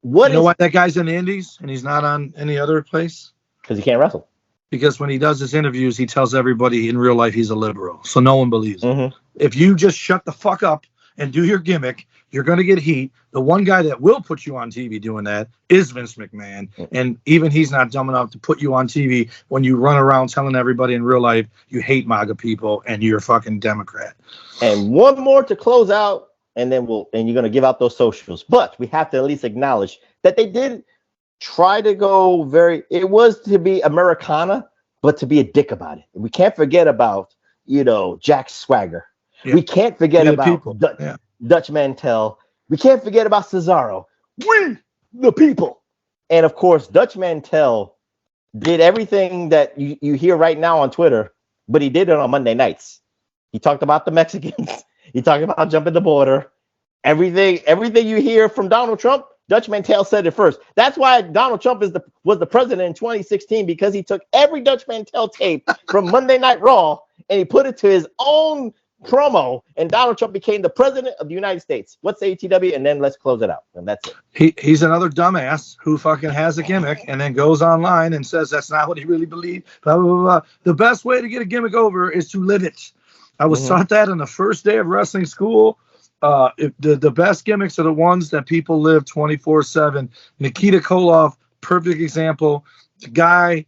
why that guy's in the Indies and he's not on any other place? Because he can't wrestle. Because when he does his interviews, he tells everybody in real life he's a liberal. So no one believes him. If you just shut the fuck up and do your gimmick, you're going to get heat. The one guy that will put you on TV doing that is Vince McMahon. And even he's not dumb enough to put you on TV when you run around telling everybody in real life you hate MAGA people and you're a fucking Democrat. And one more to close out. And then you're going to give out those socials. But we have to at least acknowledge that they did try to go it was to be Americana, but to be a dick about it. We can't forget about, Jack Swagger. Yeah. We can't forget about Dutch Mantel. We can't forget about Cesaro. We, the people. And of course, Dutch Mantel did everything that you hear right now on Twitter, but he did it on Monday nights. He talked about the Mexicans. He talked about jumping the border. Everything you hear from Donald Trump, Dutch Mantel said it first. That's why Donald Trump was the president in 2016, because he took every Dutch Mantel tape from Monday Night Raw and he put it to his own promo, and Donald Trump became the president of the United States. What's ATW? And then let's close it out. And that's it. He's another dumbass who fucking has a gimmick and then goes online and says that's not what he really believed. Blah, blah, blah, blah. The best way to get a gimmick over is to live it. I was taught that on the first day of wrestling school. The best gimmicks are the ones that people live 24/7. Nikita Koloff, perfect example. The guy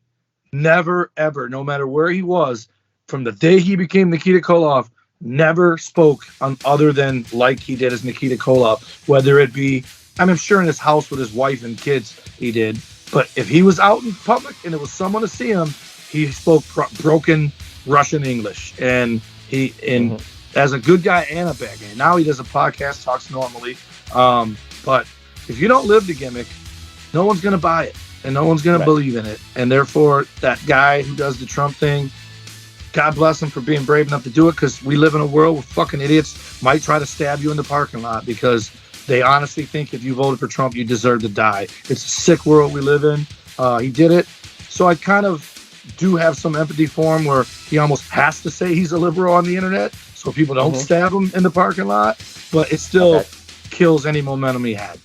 never, ever, no matter where he was, from the day he became Nikita Koloff, never spoke on other than like he did as Nikita Koloff. Whether it be, I'm sure in his house with his wife and kids, he did. But if he was out in public and there was someone to see him, he spoke broken Russian English. And as a good guy and a bad guy. Now he does a podcast, talks normally. But if you don't live the gimmick, no one's going to buy it. And no one's going to believe in it. And therefore, that guy who does the Trump thing, God bless him for being brave enough to do it, because we live in a world where fucking idiots might try to stab you in the parking lot because they honestly think if you voted for Trump, you deserve to die. It's a sick world we live in. He did it. So I kind of do have some empathy for him, where he almost has to say he's a liberal on the internet so people don't stab him in the parking lot, but it still kills any momentum he had.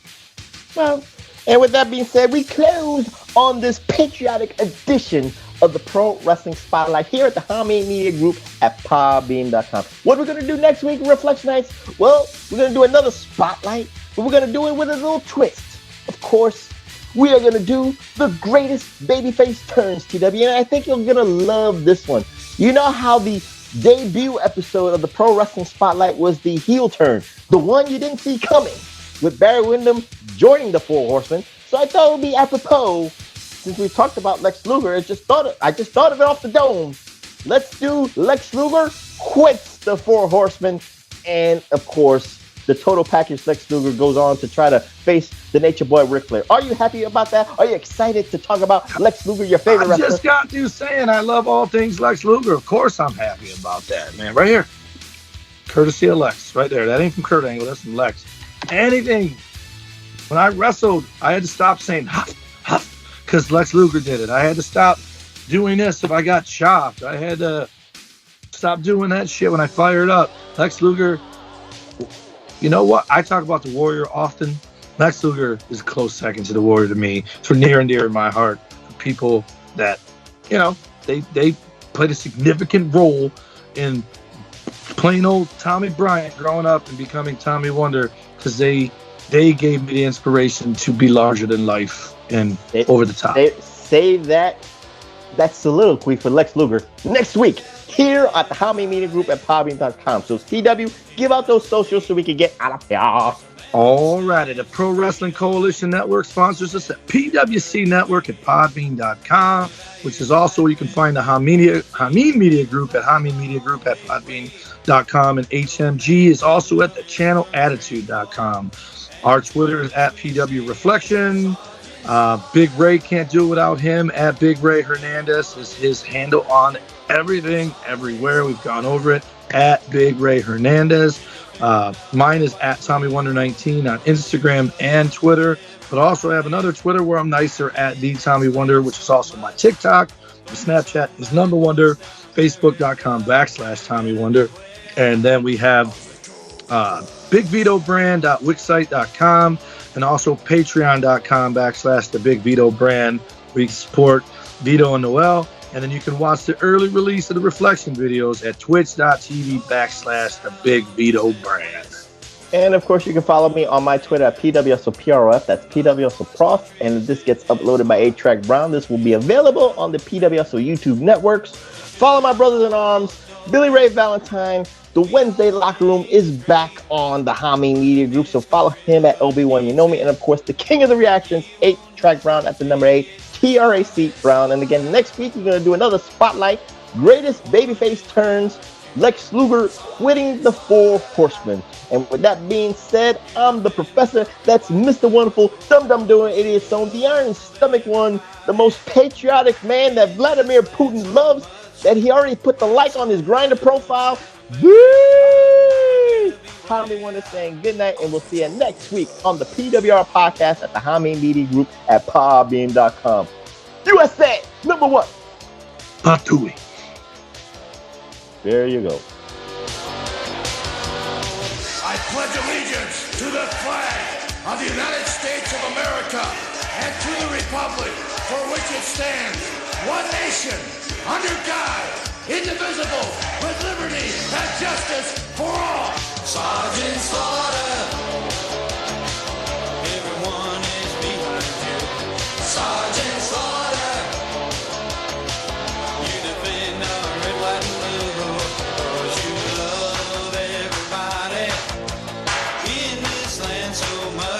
Well, and with that being said, we close on this patriotic edition of the Pro Wrestling Spotlight here at the Hameen Media Group at podbean.com. What we're going to do next week, Reflectionites? Well, we're going to do another spotlight, but we're going to do it with a little twist. Of course, we are going to do the greatest babyface turns, TW, and I think you're going to love this one. You know how the debut episode of the Pro Wrestling Spotlight was the heel turn, the one you didn't see coming, with Barry Windham joining the Four Horsemen. So I thought it would be apropos, since we talked about Lex Luger. I just thought of it off the dome. Let's do Lex Luger quits the Four Horsemen, and of course, the total package Lex Luger goes on to try to face the Nature Boy Ric Flair. Are you happy about that? Are you excited to talk about Lex Luger, your favorite wrestler? I just got you saying I love all things Lex Luger. Of course I'm happy about that, man. Right here. Courtesy of Lex. Right there. That ain't from Kurt Angle. That's from Lex. Anything. When I wrestled, I had to stop saying huff, huff, because Lex Luger did it. I had to stop doing this if I got chopped. I had to stop doing that shit when I fired up. Lex Luger... You know what? I talk about the Warrior often. Lex Luger is a close second to the Warrior to me. It's near and dear in my heart. People that, you know, they played a significant role in plain old Tommy Bryant growing up and becoming Tommy Wonder, because they gave me the inspiration to be larger than life and over the top. Save that soliloquy for Lex Luger next week here at the Hameen Media Group at podbean.com. So, CW, give out those socials so we can get out of here. All righty. The Pro Wrestling Coalition Network sponsors us at PWC Network at podbean.com, which is also where you can find the Hameen Media Group at podbean.com, and HMG is also at thechannelattitude.com. Our Twitter is at PW Reflection. Big Ray can't do it without him. At Big Ray Hernandez is his handle on everything, everywhere. We've gone over it. At Big Ray Hernandez. Mine is at Tommy Wonder 19 on Instagram and Twitter. But also I have another Twitter where I'm nicer, at the Tommy Wonder, which is also my TikTok. My Snapchat is Number Wonder. Facebook.com/Tommy Wonder. And then we have BigVitoBrand.wixsite.com and also Patreon.com/The Big Vito Brand. We support Vito and Noel. And then you can watch the early release of the Reflection videos at Twitch.tv/The Big Vito Brand. And of course, you can follow me on my Twitter at PWSOPROF. That's PWSOPROF. And if this gets uploaded by 8-Track Brown, this will be available on the PWSO YouTube networks. Follow my brothers in arms, Billy Ray Valentine. The Wednesday Locker Room is back on the Hameen Media Group, so follow him at Obi-Wan You Know Me. And of course, the king of the reactions, 8-Track Brown at the number 8, TRAC Brown. And again, next week, we're going to do another spotlight. Greatest babyface turns, Lex Luger quitting the Four Horsemen. And with that being said, I'm the professor. That's Mr. Wonderful, Dum Doing Idiot Zone, the Iron Stomach One, the most patriotic man that Vladimir Putin loves, that he already put the like on his Grindr profile. Woo! Tommy Wonder saying good night, and we'll see you next week on the PWR podcast at the Hameen Media Group at podbean.com. USA, number 1. Patui. There you go. I pledge allegiance to the flag of the United States of America and to the republic for which it stands, one nation, under God, indivisible, with liberty and justice for all. Sergeant Slaughter, everyone is behind you. Sergeant Slaughter, you defend our red, white, and blue, 'cause you love everybody in this land so much.